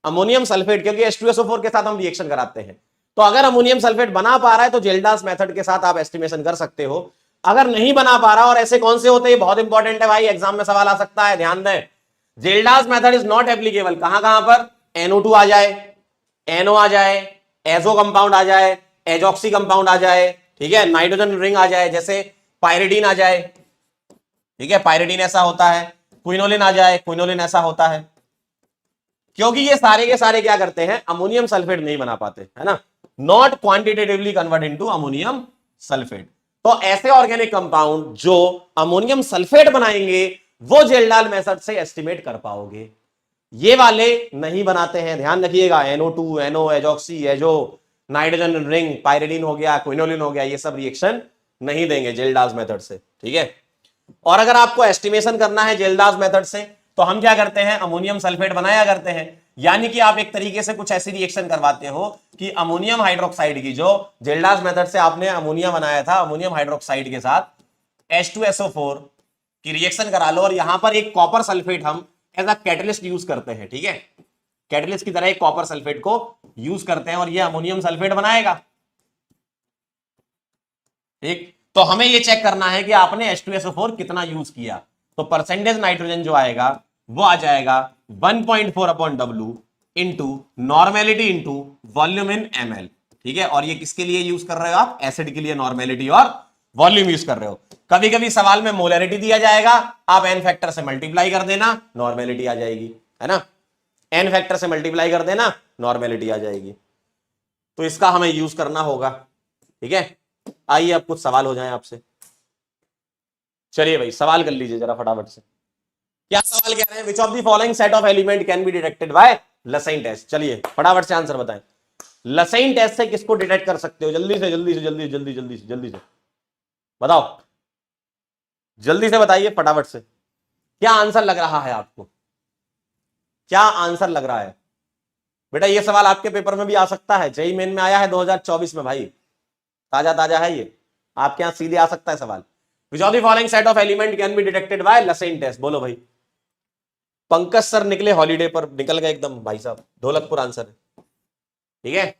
अमोनियम सल्फेट, क्योंकि H2SO4 के साथ हम रिएक्शन कराते हैं, तो अगर अमोनियम सल्फेट बना पा रहा है तो जेल्डाल्स मेथड के साथ आप एस्टिमेशन कर सकते हो। अगर नहीं बना पा रहा, और ऐसे कौन से होते हैं, बहुत इंपॉर्टेंट है भाई, एग्जाम में सवाल आ सकता है, ध्यान दें। जेल्डाल्स मेथड इज नॉट एप्लीकेबल, कहां पर, NO2 आ जाए, NO आ जाए, एजो कंपाउंड आ जाए, एजॉक्सी कंपाउंड आ जाए, ठीक है, नाइट्रोजन रिंग आ जाए, जैसे पायरिडीन आ जाए, ठीक है, पायरिडीन ऐसा होता है, क्विनोलिन आ जाए, क्विनोलिन ऐसा होता है, क्योंकि ये सारे के सारे क्या करते हैं, अमोनियम सल्फेट नहीं बना पाते, है ना, not quantitatively convert into ammonium sulphate. तो ऐसे ऑर्गेनिक कंपाउंड जो अमोनियम सल्फेट बनाएंगे वो जेल्डाल मेथड से एस्टिमेट कर पाओगे, ये वाले नहीं बनाते हैं, ध्यान रखिएगा। NO2, NO, azoxy, azo, nitrogen ring, pyridine हो गया, क्विनोलिन हो गया, ये सब रिएक्शन नहीं देंगे जेल्डाल्स मेथड से, ठीक है। और अगर आपको एस्टिमेशन करना है जेल्डाल्स मेथड से, तो हम क्या करते हैं, अमोनियम सल्फेट बनाया करते हैं, यानी कि आप एक तरीके से कुछ ऐसी रिएक्शन करवाते हो कि अमोनियम हाइड्रोक्साइड की, जो जेल्डाल्स मेथड से आपने अमोनिया बनाया था, अमोनियम हाइड्रोक्साइड के साथ H2SO4 की रिएक्शन करा लो, और यहां पर एक कॉपर सल्फेट हम एज अ कैटलिस्ट यूज करते हैं, ठीक है, कैटलिस्ट की तरह एक कॉपर सल्फेट को यूज करते हैं, और ये अमोनियम सल्फेट बनाएगा, ठीक। तो हमें ये चेक करना है कि आपने H2SO4 कितना यूज किया, तो परसेंटेज नाइट्रोजन जो आएगा वो आ जाएगा 1.4 upon W into normality into volume इन ml, ठीक है। और ये किसके लिए यूज कर रहे हो आप, एसिड के लिए नॉर्मेलिटी और वॉल्यूम यूज कर रहे हो। कभी कभी सवाल में मोलरिटी दिया जाएगा, आप n फैक्टर से मल्टीप्लाई कर देना, नॉर्मेलिटी आ जाएगी, है ना, n फैक्टर से मल्टीप्लाई कर देना, नॉर्मेलिटी आ जाएगी। तो इसका हमें यूज करना होगा, ठीक है। आइए अब कुछ सवाल हो जाए आपसे, चलिए भाई सवाल कर लीजिए जरा फटाफट से। क्या सवाल कह रहे हैं, which of the following set of element can be detected by Lassaigne test. चलिए फटाफट से आंसर बताएं, लसाइन टेस्ट से किसको डिटेक्ट कर सकते हो, जल्दी से जल्दी से जल्दी जल्दी जल्दी से जल्दी से बताओ, जल्दी से बताइए फटाफट से। क्या आंसर लग रहा है आपको, क्या आंसर लग रहा है बेटा, ये सवाल आपके पेपर में भी आ सकता है, जेईई मेन में आया है 2024 में भाई, ताजा ताजा है ये, आपके यहां सीधे आ सकता है सवाल। Which of the following set of element can be detected by Lassaigne test, बोलो भाई। पंकज सर निकले हॉलीडे पर, निकल गए एकदम भाई साहब, ढोलकपुर आंसर है, ठीक है,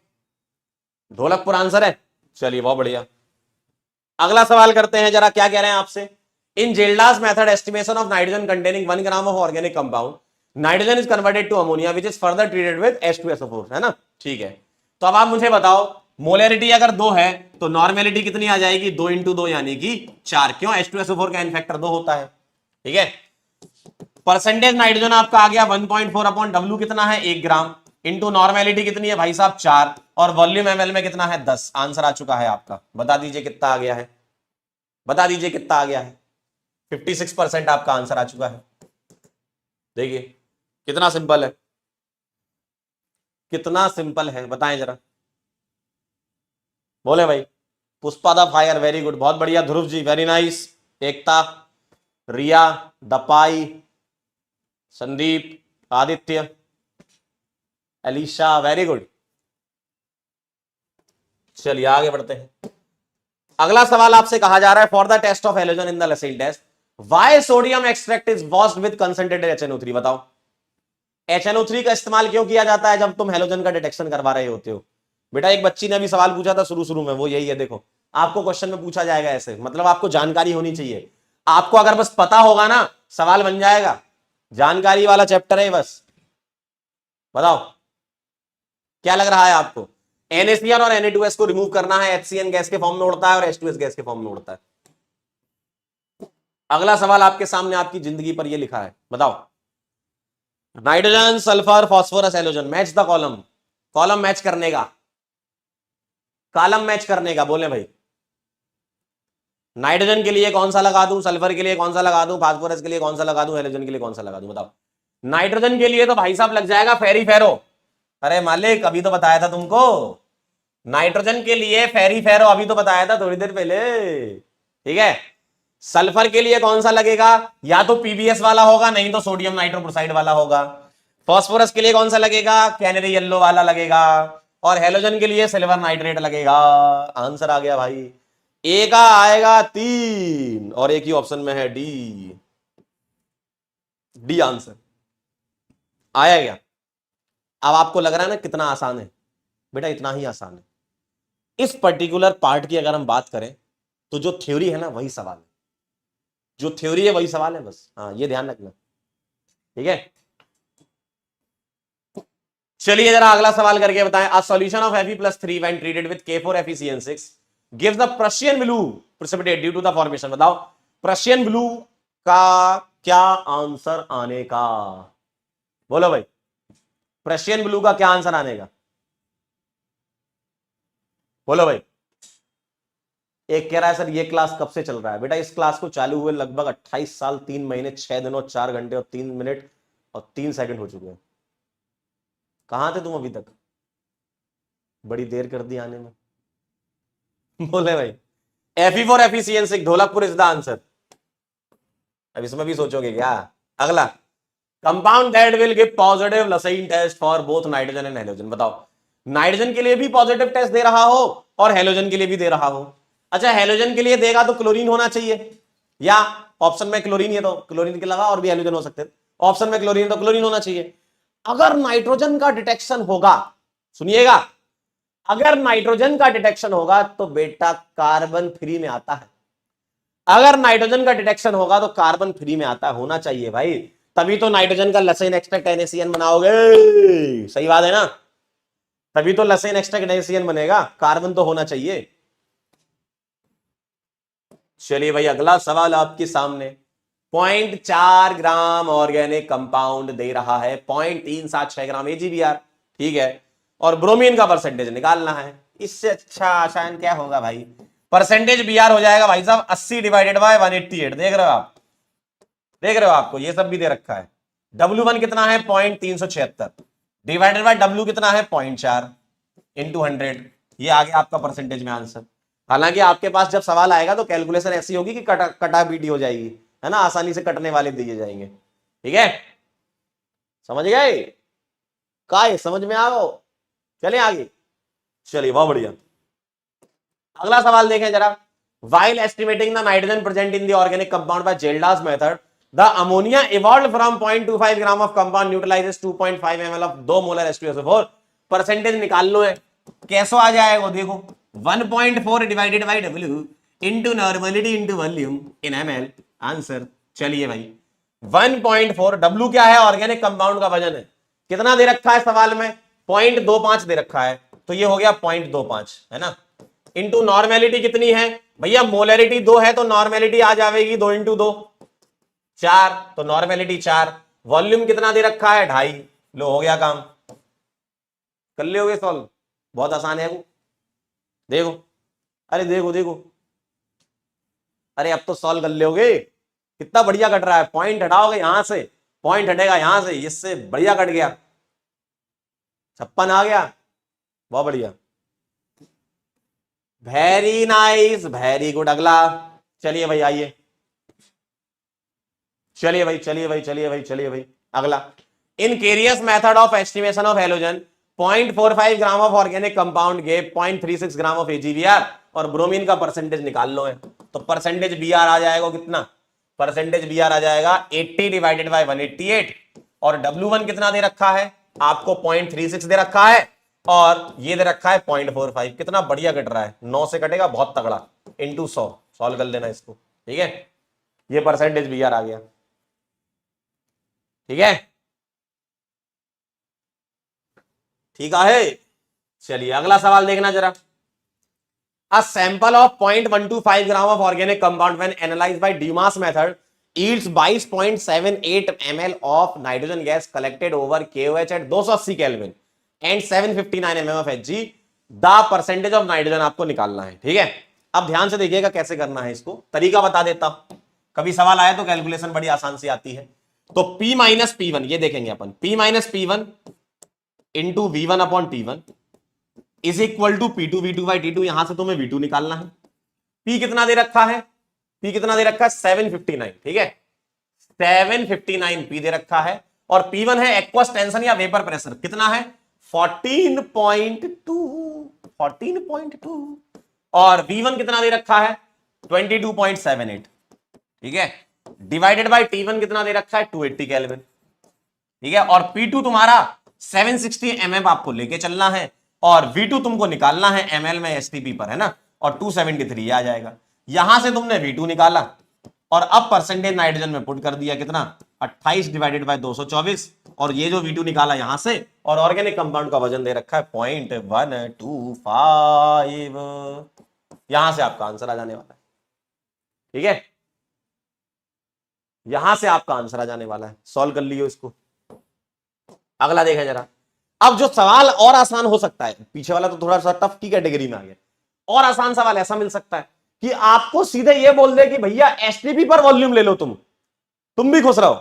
ढोलकपुर आंसर है, चलिए बहुत बढ़िया। अगला सवाल करते हैं जरा, क्या कह रहे हैं आपसे। In Kjeldahl's method estimation of nitrogen containing 1 gram of organic compound, nitrogen is converted to ammonia which is further treated with H2SO4, है ना। ठीक है, तो अब आप मुझे बताओ, मोलरिटी अगर 2 है तो नॉर्मेलिटी कितनी आ जाएगी, 2 इंटू 2 यानी कि 4। क्यों, H2SO4 का इनफैक्टर 2 होता है। ठीक है, परसेंटेज नाइट्रोजन आपका आ गया 1.4 अपॉन W कितना है, 1 ग्राम, इंटू नॉर्मेलिटी कितनी है भाई साहब 4, और वॉल्यूम ml में कितना है 10। आंसर आ चुका है आपका, बता दीजिए कितना आ गया है, बता दीजिए कितना आ गया है। 56% आपका आंसर आ चुका है। देखिए कितना सिंपल है, कितना सिंपल है, बताएं जरा, बोले भाई। Pushpa the fire, very good, बहुत बढ़िया। Dhruv ji very nice. एकता, रिया, दपाई, संदीप, आदित्य, अलीशा, वेरी गुड। चलिए आगे बढ़ते हैं। अगला सवाल आपसे कहा जा रहा है, for the test of halogen in the Lassaigne test why sodium extract is washed with concentrated HNO3। बताओ HNO3 का इस्तेमाल क्यों किया जाता है जब तुम हैलोजन का डिटेक्शन करवा रहे होते हो। बेटा एक बच्ची ने अभी सवाल पूछा था शुरू में, वो यही है, देखो आपको क्वेश्चन में पूछा जाएगा ऐसे, मतलब आपको जानकारी होनी चाहिए। आपको अगर बस पता होगा ना, सवाल बन जाएगा। जानकारी वाला चैप्टर है बस। बताओ क्या लग रहा है आपको। NaCl और Na2S को रिमूव करना है, HCN गैस के फॉर्म में उड़ता है और H2S गैस के फॉर्म में उड़ता है। अगला सवाल आपके सामने आपकी जिंदगी पर यह लिखा है, बताओ। Nitrogen, sulphur, phosphorus, halogen, match the column. Column match करने का, कॉलम मैच करने का, बोले भाई। नाइट्रोजन के लिए कौन सा लगा दूं, सल्फर के लिए कौन सा लगा दूं, फास्फोरस के लिए कौन सा लगा दूं, हैलोजन के लिए कौन सा लगा दूं, बताओ। नाइट्रोजन के लिए तो भाई साहब लग जाएगा फेरी फेरो। अरे मालिक अभी तो बताया था तुमको, नाइट्रोजन के लिए फेरी फेरो अभी तो बताया था थोड़ी देर पहले। ठीक है, सल्फर के लिए कौन सा लगेगा, या तो PBS वाला होगा, नहीं तो सोडियम नाइट्रोक्लोराइड वाला होगा। फास्फोरस के लिए कौन सा लगेगा, कैनरी येलो वाला लगेगा, और हैलोजन के लिए सिल्वर नाइट्रेट लगेगा। आंसर आ गया भाई, ए का आएगा 3 और एक ही ऑप्शन में है डी। डी आंसर आया गया। अब आपको लग रहा है ना कितना आसान है, बेटा इतना ही आसान है। इस पर्टिकुलर पार्ट की अगर हम बात करें तो जो थ्योरी है ना वही सवाल है, जो थ्योरी है वही सवाल है बस। हाँ ये ध्यान रखना, ठीक है। चलिए जरा अगला सवाल करके बताएं। A solution of Fe+3 when treated with K4FeCN6 gives the Prussian blue precipitate due to the formation. बताओ प्रशियन ब्लू का क्या आंसर आने का, बोलो भाई। प्रशियन ब्लू का क्या आंसर आने का, बोलो भाई। एक कह रहा है सर ये क्लास कब से चल रहा है। बेटा इस क्लास को चालू हुए लगभग 28 साल 3 महीने 6 दिन और 4 घंटे और 3 मिनट और 3 सेकंड हो चुके हैं। कहां थे तुम अभी तक, बड़ी देर कर दी आने में। बोले भाई Fe4FeCN6 Dholakpur is the answer. अब इसमें भी सोचोगे क्या। अगला, compound that will give positive Lassaigne test for both nitrogen and halogen. बताओ नाइट्रोजन के लिए भी पॉजिटिव टेस्ट दे रहा हो और हैलोजन के लिए भी दे रहा हो। अच्छा हैलोजन के लिए देगा तो क्लोरीन होना चाहिए, या ऑप्शन में क्लोरीन है तो क्लोरीन के लगा और भी हैलोजन हो सकते हैं, ऑप्शन में क्लोरीन तो क्लोरीन होना चाहिए। अगर नाइट्रोजन का डिटेक्शन होगा, सुनिएगा, अगर नाइट्रोजन का डिटेक्शन होगा तो बेटा कार्बन फ्री में आता है। अगर नाइट्रोजन का डिटेक्शन होगा तो कार्बन फ्री में आता होना चाहिए भाई, तभी तो नाइट्रोजन का लसेन एक्सट्रैक्ट NaCN बनाओगे। सही बात है ना, तभी तो लसेन एक्सट्रैक्ट NaCN बनेगा, कार्बन तो होना चाहिए। चलिए भाई अगला सवाल आपके सामने। 0.4 ग्राम ऑर्गेनिक कंपाउंड दे रहा है, 0.376 ग्राम AgBr, ठीक है, और ब्रोमीन का परसेंटेज निकालना है। इससे अच्छा आसान क्या होगा भाई, परसेंटेज Br हो जाएगा भाई साहब 80 डिवाइडेड बाय 188। देख रहे हो आप, देख रहे हो, आपको ये सब भी दे रखा है। W1 कितना है 0.376 डिवाइडेड बाय W कितना है 0.4 इंटू 100, ये आ गया आपका परसेंटेज में आंसर। हालांकि आपके पास जब सवाल आएगा तो कैलकुलेशन ऐसी होगी कि कटा बीटी हो जाएगी, है ना, आसानी से कटने वाले दिए जाएंगे। ठीक है, समझ गए, काय समझ में आओ। चले आगे, चलिए बहुत बढ़िया। अगला सवाल देखें जरा। while estimating the nitrogen present in the organic compound by Geldas method the ammonia evolved from 0.25 gram of compound neutralizes 2.5 ml of 2 molar H2SO4। Percentage निकाल लो है, कैसे आ जाएगा देखो, 1.4 divided by W into normality into volume in ml, answer. चलिए भाई 1.4, W क्या है? Organic compound का वजन है। कितना दे रखा है सवाल में? 0.25 दे रखा है, तो ये हो गया 0.25, है ना। इंटू नॉर्मेलिटी कितनी है भैया? मोलरिटी 2 है तो नॉर्मेलिटी आ जाएगी 2 इंटू 2, 4, तो नॉर्मेलिटी 4। वॉल्यूम कितना दे रखा है? 2.5। लो हो गया काम, कर लियोगे सॉल्व, बहुत आसान है वो। देखो, अरे देखो देखो, अरे अब तो सॉल्व कर लोगे। कितना बढ़िया कट रहा है। पॉइंट हटाओगे यहां से, पॉइंट हटेगा यहां से, इससे बढ़िया कट गया। 56 आ गया, बहुत बढ़िया, वेरी नाइस, वेरी गुड। अगला, चलिए भाई आइए, चलिए भाई, चलिए भाई, चलिए भाई, चलिए भाई। अगला, in Carius method of estimation of halogen 0.45 gram of organic compound gave 0.36 gram of A G B R, और ब्रोमीन का परसेंटेज निकाल लो है। तो परसेंटेज बीआर आ जाएगा कितना? परसेंटेज बीआर आ जाएगा 80 डिवाइडेड बाय 188, और W1 कितना दे रखा है आपको? 0.36 दे रखा है, और ये दे रखा है 0.45। कितना बढ़िया कट रहा है, 9 से कटेगा, बहुत तगड़ा। इंटू 100, सॉल्व कर लेना इसको, ठीक है। ये परसेंटेज बीआर आ गया, ठीक है, ठीक है। चलिए अगला सवाल देखना जरा। A sample of 0.125 gram of organic compound when analyzed by Dumas method yields 22.78 ml of nitrogen gas collected over KOH at 280 Kelvin and 759 mm of Hg. The percentage of nitrogen आपको निकालना है, ठीक है। अब ध्यान से देखिएगा कैसे करना है इसको, तरीका बता देता हूं। कभी सवाल आया तो कैलकुलेशन बड़ी आसान से आती है। तो P माइनस पी वन, ये देखेंगे अपन, P minus P one into V one upon T one is equal to P2 V2 by T2। यहां से तुम्हें V2 निकालना है। P कितना दे रखा है? P कितना दे रखा है? 759, ठीक है, 759 P दे रखा है। और P1 है एक्वस टेंशन या वेपर प्रेशर, कितना है? 14.2, 14.2। और V1 कितना दे रखा है? 22.78, ठीक है, डिवाइडेड बाय T1 कितना दे रखा है? 280 केल्विन, ठीक है। और P2 तुम्हारा 760 mm आपको लेके चलना है, और V2 तुमको निकालना है ml में एसटीपी पर, है ना। और 273 आ जाएगा। यहां से तुमने V2 निकाला, और अब परसेंटेज नाइट्रोजन में पुट कर दिया, कितना? 28 डिवाइडेड बाय 224, और ये जो V2 निकाला यहां से, और ऑर्गेनिक कंपाउंड का वजन दे रखा है 0.125। यहां से आपका आंसर आ जाने वाला है, ठीक है, यहां से आपका आंसर आ जाने वाला है। सॉल्व कर लियो इसको। अगला देखें जरा। अब जो सवाल और आसान हो सकता है, पीछे वाला तो थोड़ा सा टफ की कैटेगरी में आ गया, और आसान सवाल ऐसा मिल सकता है कि आपको सीधे ये बोल दे कि भैया एसटीपी पर वॉल्यूम ले लो, तुम भी खुश रहो।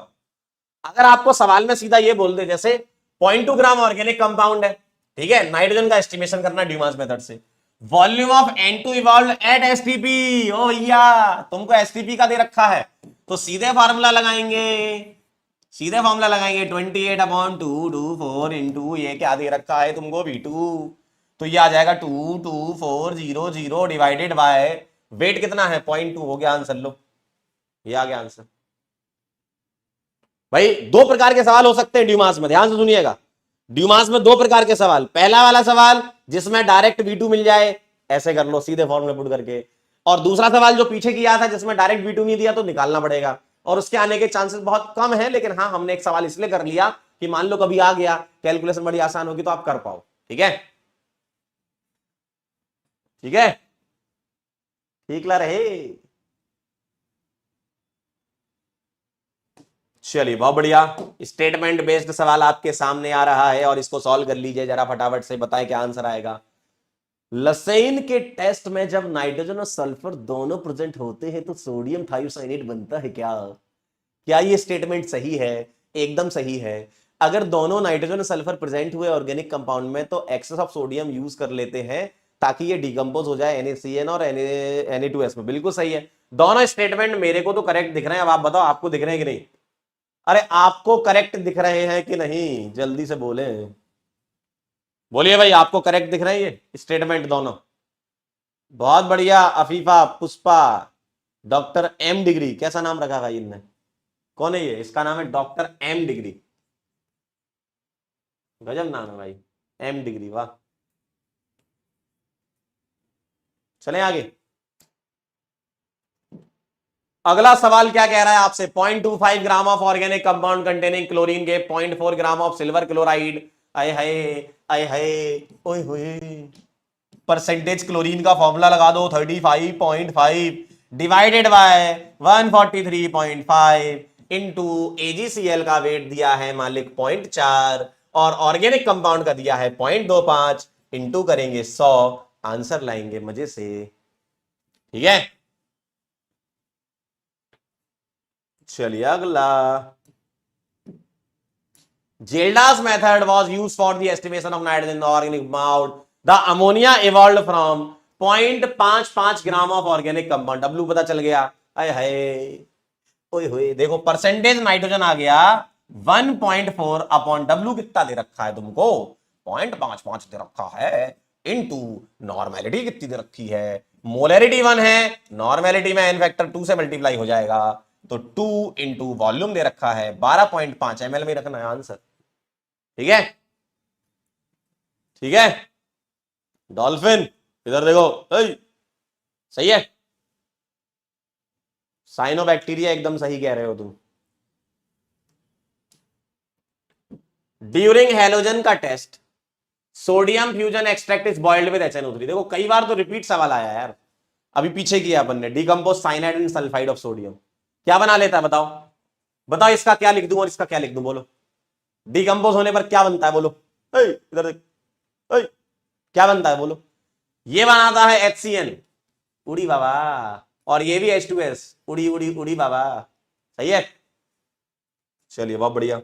अगर आपको सवाल में सीधा ये बोल दे, जैसे 0.2 ग्राम ऑर्गेनिक कंपाउंड है, ठीक है, नाइट्रोजन का एस्टिमेशन करना ड्यूमास मेथड से, volume of N2 evolve at STP. ओ भैया तुमको एसटीपी का दे रखा है, तो सीधे फार्मूला लगाएंगे, सीधे फॉर्मूला लगाएंगे 28/224 इंटू ये क्या दे रखा है तुमको? V2। तो ये आ जाएगा 22400 डिवाइडेड बाय वेट कितना है? 0.2। हो गया आंसर, लो ये आ गया आंसर। भाई दो प्रकार के सवाल हो सकते हैं ड्यूमास में, ध्यान से सुनिएगा। ड्यूमास में दो प्रकार के सवाल, पहला वाला सवाल जिसमें डायरेक्ट V2 मिल जाए, ऐसे कर लो सीधे फॉर्मूला पुट करके, और दूसरा सवाल जो पीछे किया था जिसमें डायरेक्ट V2 नहीं दिया तो निकालना पड़ेगा, और उसके आने के चांसेस बहुत कम है। लेकिन हाँ, हमने एक सवाल इसलिए कर लिया कि मान लो कभी आ गया, कैलकुलेशन बड़ी आसान होगी तो आप कर पाओ, ठीक है, ठीक है, ठीक ला रहे। चलिए बहुत बढ़िया, स्टेटमेंट बेस्ड सवाल आपके सामने आ रहा है, और इसको सॉल्व कर लीजिए जरा फटाफट से, बताएं क्या आंसर आएगा। लसेन के टेस्ट में जब नाइट्रोजन और सल्फर दोनों प्रेजेंट होते हैं तो सोडियम थायोसाइनेट बनता है क्या? क्या ये स्टेटमेंट सही है? एकदम सही है। अगर दोनों नाइट्रोजन और सल्फर प्रेजेंट हुए ऑर्गेनिक कंपाउंड में तो एक्सेस ऑफ सोडियम यूज कर लेते हैं ताकि ये डिकम्पोज हो जाए NaCN और Na2S में। बिल्कुल सही है, दोनों स्टेटमेंट मेरे को तो करेक्ट दिख रहे हैं। अब आप बताओ आपको दिख रहे हैं कि नहीं? अरे आपको करेक्ट दिख रहे हैं कि नहीं, जल्दी से बोले, बोलिए भाई, आपको करेक्ट दिख रहे हैं ये स्टेटमेंट दोनों? बहुत बढ़िया, Afifa, Pushpa, doctor M degree, कैसा नाम रखा भाई इनने? कौन है ये? इसका नाम है डॉक्टर M डिग्री, गजब नाम है भाई, M डिग्री, वाह। चले आगे। अगला सवाल क्या कह रहा है आपसे, 0.25 ग्राम of organic compound containing chlorine के 0.4 ग्राम ऑफ सिल्वर क्लोराइड, आय हाय आय हाय ओए होए, परसेंटेज क्लोरीन का फॉर्मूला लगा दो 35.5 डिवाइडेड बाय 143.5 इंटू एजीसीएल का वेट दिया है मालिक 0.4 और ऑर्गेनिक कंपाउंड का दिया है 0.25 इंटू करेंगे 100, आंसर लाएंगे मजे से। ठीक है, चलिए अगला, Gelda's method was used for the estimation of nitrogen in the organic compound. The ammonia evolved from 0.55 gram of organic compound, W पता चल गया, आय हाय ओए होए, देखो परसेंटेज नाइट्रोजन आ गया 1.4 अपॉन W कितना दे रखा है तुमको, 0.55 दे रखा है, इनटू नॉर्मेलिटी कितनी दे रखी है, मोलरिटी 1 है, नॉर्मेलिटी में n फैक्टर 2 से मल्टीप्लाई हो जाएगा, तो 2 इंटू वॉल्यूम दे रखा है 12.5 ml में रखना है आंसर। ठीक है, ठीक है, डॉल्फिन इधर देखो, सही है, साइनोबैक्टीरिया एकदम सही कह रहे हो तुम। ड्यूरिंग हैलोजन का test sodium fusion extract is boiled with HNO3। देखो कई बार तो रिपीट सवाल आया यार, अभी पीछे किया अपन ने, decompose cyanide and sulphide of sodium, क्या बना लेता है बताओ, बताओ इसका क्या लिख दूं और इसका क्या लिख दूं, बोलो डिकम्पोज होने पर क्या बनता है, बोलो इधर देख, क्या बनता है बोलो, ये बनाता है HCN, उड़ी बाबा, और ये भी H2S, उड़ी उड़ी उड़ी बाबा, सही है, चलिए बहुत बढ़िया।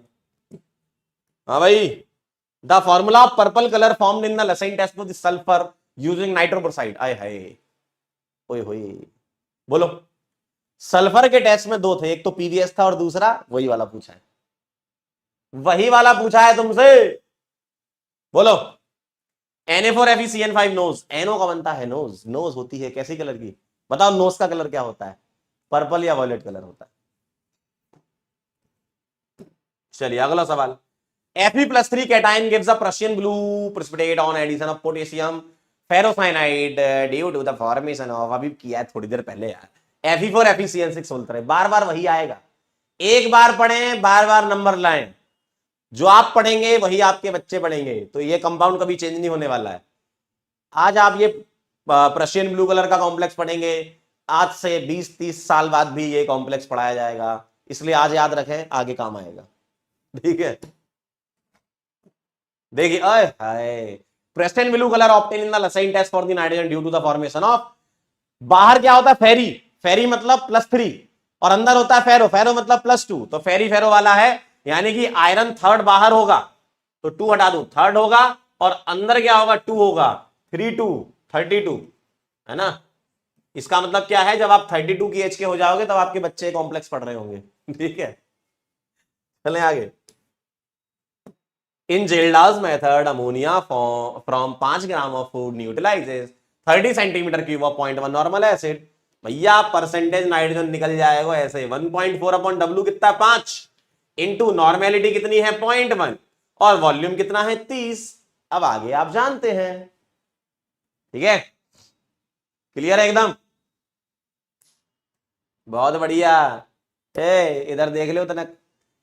हाँ भाई, the formula of purple colour formed in the Lassaigne test of the sulphur using nitroprusside, आय हाय ओए होए, बोलो सल्फर के टेस्ट में दो थे, एक तो पीवीएस था और दूसरा वही वाला पूछा है, वही वाला पूछा है तुमसे, बोलो Na4FeCN5 नोज, NO का बनता है नोज, नोज होती है कैसी कलर की, बताओ नोज का कलर क्या होता है, पर्पल या वॉयलेट कलर होता है। चलिए अगला सवाल, Fe+3 cation gives a Prussian blue precipitate on addition of potassium ferrocyanide due to the formation of, अभी किया है थोड़ी देर पहले यार, Fe4FeCN6 बोलते रहे, बार बार वही आएगा, एक बार पढ़ें बार बार नंबर लाएं, जो आप पढ़ेंगे वही आपके बच्चे पढ़ेंगे, तो ये कंपाउंड कभी चेंज नहीं होने वाला है। आज आप ये प्रशियन ब्लू कलर का कॉम्प्लेक्स पढ़ेंगे, आज से 20-30 साल बाद भी ये कॉम्प्लेक्स पढ़ाया जाएगा, इसलिए आज याद रखें आगे काम आएगा। ठीक है, देखिए हाय, Prussian blue colour obtain in the Lassaigne test for the nitrogen due to the formation of, बाहर क्या होता है फेरी, फेरी मतलब +3 और अंदर होता है फेरो, फेरो मतलब +2, तो फेरी फेरो वाला है, यानी कि आयरन थर्ड बाहर होगा तो 2 हटा दो, थर्ड होगा, और अंदर क्या होगा 2 होगा, 3 2 32 है ना, इसका मतलब क्या है, जब आप 32 की एज के हो जाओगे तब आपके बच्चे कॉम्प्लेक्स पढ़ रहे होंगे। ठीक है, चलें आगे। In Gelda's method, ammonia from 5 gram of food utilizes 30 centimetre cube of 0.1 normal acid, भैया परसेंटेज नाइट्रोजन निकल जाएगा ऐसे, 1.4 अपॉन W कितना 5 इंटू नॉर्मेलिटी कितनी है 0.1 और वॉल्यूम कितना है 30, अब आगे आप जानते हैं। ठीक है, क्लियर है एकदम, बहुत बढ़िया, इधर देख लो तनक।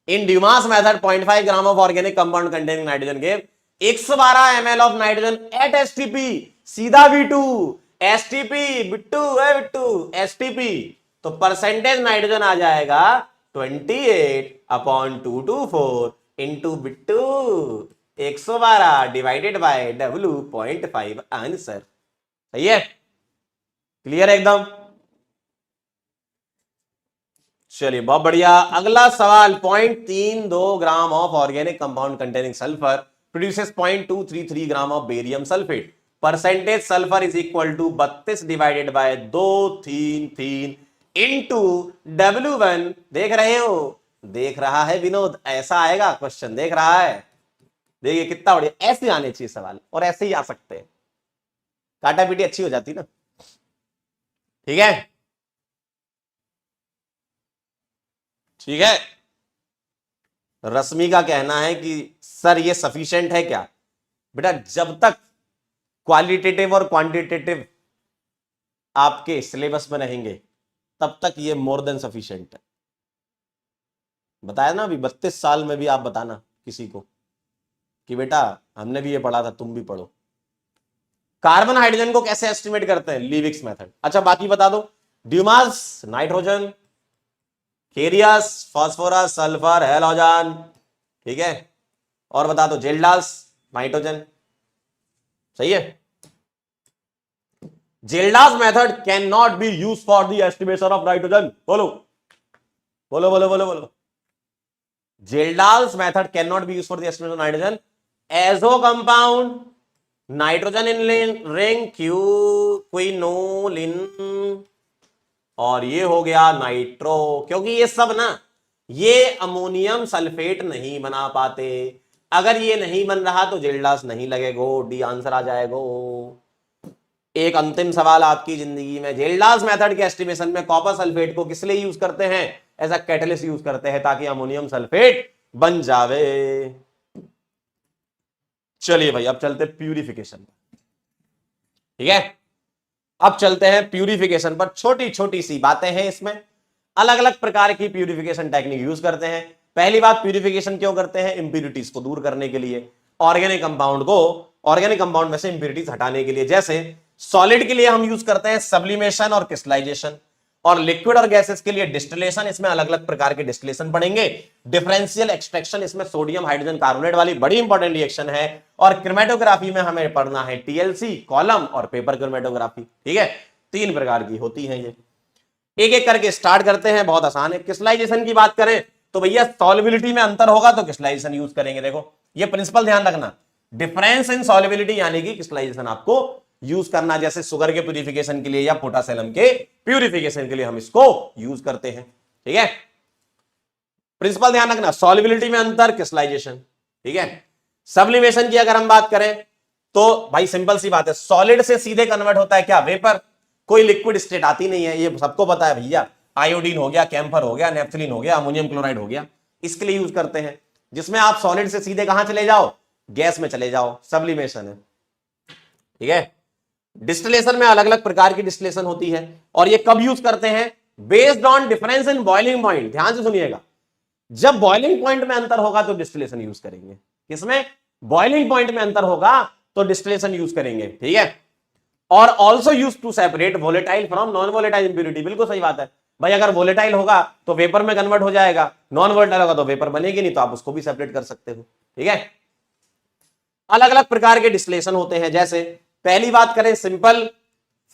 In Dumas method, 0.5 gram of organic compound containing nitrogen gave 112 ml of nitrogen at STP, सीधा V2, STP, बिट्टू है बिट्टू, STP, तो परसेंटेज नाइट्रोजन आ जाएगा 28 upon 224 into Bittu 112 divided by W 0.5, answer सही है, क्लियर एकदम। चलिए बहुत बढ़िया, अगला सवाल, 0.32 gram of organic compound containing sulphur produces 0.233 gram of barium sulphate, percentage sulphur is equal to 32 divided by 233 into W1, देख रहे हो, देख रहा है विनोद, ऐसा आएगा क्वेश्चन, देख रहा है, देखिए कितना बढ़िया, ऐसे आने चाहिए सवाल और ऐसे ही आ सकते हैं, काटा पीटी अच्छी हो जाती ना। ठीक है, ठीक है, रश्मि का कहना है कि सर ये सफिशिएंट है क्या, बेटा जब तक क्वालिटेटिव और क्वांटिटेटिव आपके सिलेबस में रहेंगे तब तक ये मोर देन सफिशिएंट है। बताया ना अभी 32 साल में भी आप बताना किसी को कि बेटा हमने भी ये पढ़ा था, तुम भी पढ़ो। कार्बन हाइड्रोजन को कैसे एस्टिमेट करते हैं? Liebig's method. अच्छा बाकी बता दो, Dumas nitrogen, Carius phosphorus, sulphur, halogen, ठीक है, और बता दो जेल्डास नाइट्रोजन। सही है। Kjeldahl's method can not be use for the estimation of nitrogen. बोलो बोलो बोलो बोलो बोलो। Kjeldahl's method can not be use for the estimation of nitrogen. Azo compound, nitrogen in ring, quinoline, और ये हो गया नाइट्रो। क्योंकि ये सब ना ये अमोनियम सल्फेट नहीं बना पाते। अगर ये नहीं बन रहा तो जेल्डास नहीं लगेगा। डी आंसर आ जाएगा। एक अंतिम सवाल आपकी जिंदगी में, जेल्डास मेथड के एस्टिमेशन में कॉपर सल्फेट को किस लिए यूज करते हैं? एज अ कैटलिस्ट यूज करते हैं ताकि अमोनियम सल्फेट बन जावे। चलिए भाई अब चलते प्यूरिफिकेशन पर, ठीक है। अब चलते हैं प्यूरिफिकेशन पर। छोटी छोटी सी बातें हैं इसमें, अलग अलग प्रकार की प्यूरिफिकेशन टेक्निक यूज करते हैं। पहली बात, प्यूरिफिकेशन क्यों करते हैं? इंप्यूरिटीज को दूर करने के लिए, ऑर्गेनिक कंपाउंड में से इंप्यूरिटीज हटाने के लिए। जैसे सॉलिड के लिए हम यूज करते हैं सब्लिमेशन और क्रिस्टलाइजेशन, और लिक्विड और गैसेस के लिए डिस्टिलेशन। इसमें अलग अलग प्रकार के डिस्टिलेशन पढ़ेंगे। डिफरेंशियल एक्सट्रैक्शन, इसमें सोडियम हाइड्रोजन कार्बोनेट वाली बड़ी इंपॉर्टेंट रिएक्शन है। और क्रोमेटोग्राफी में हमें पढ़ना है टीएलसी, कॉलम और पेपर क्रोमेटोग्राफी, ठीक है। 3 प्रकार की होती है ये। एक एक करके स्टार्ट करते हैं, बहुत आसान है। क्रिस्टलाइजेशन की बात करें तो भैया सॉल्युबिलिटी में अंतर होगा तो क्रिस्टलाइजेशन यूज करेंगे। देखो ये प्रिंसिपल ध्यान रखना, डिफरेंस इन सॉल्युबिलिटी यानी कि क्रिस्टलाइजेशन आपको यूज करना। जैसे शुगर के प्यूरिफिकेशन के लिए या पोटासियम के प्यूरिफिकेशन के लिए हम इसको यूज करते हैं, ठीक है। प्रिंसिपल ध्यान रखना, सॉल्युबिलिटी में अंतर, क्रिस्टलाइजेशन, ठीक है। सब्लिमेशन की अगर हम बात करें तो भाई सिंपल सी बात है, सॉलिड से सीधे कन्वर्ट होता है क्या? वेपर। कोई लिक्विड स्टेट आती नहीं है, ये सबको पता है भैया। आयोडीन हो गया, कैम्फर हो गया, नेफ्थलीन हो गया, अमोनियम क्लोराइड हो गया, इसके लिए यूज करते हैं। जिसमें आप सॉलिड से सीधे कहां चले जाओ? गैस में चले जाओ, सब्लिमेशन है, ठीक है। डिस्टिलेशन में अलग अलग प्रकार की डिस्टिलेशन होती है, और ये कब यूज करते हैं? Based on difference in boiling point. ध्यान से सुनिएगा, जब बॉइलिंग पॉइंट में अंतर होगा तो डिस्टिलेशन यूज करेंगे। किसमें? बॉइलिंग पॉइंट में अंतर होगा तो डिस्टिलेशन यूज करेंगे, ठीक है। और also use to separate volatile from non volatile impurity. बिल्कुल सही बात है भाई, अगर वोलेटाइल होगा तो वेपर में कन्वर्ट हो जाएगा, नॉन वोलेटाइल होगा तो वेपर बनेगी नहीं, तो आप उसको भी सेपरेट कर सकते हो, ठीक है। अलग अलग प्रकार के डिस्टिलेशन होते हैं। जैसे पहली बात करें सिंपल,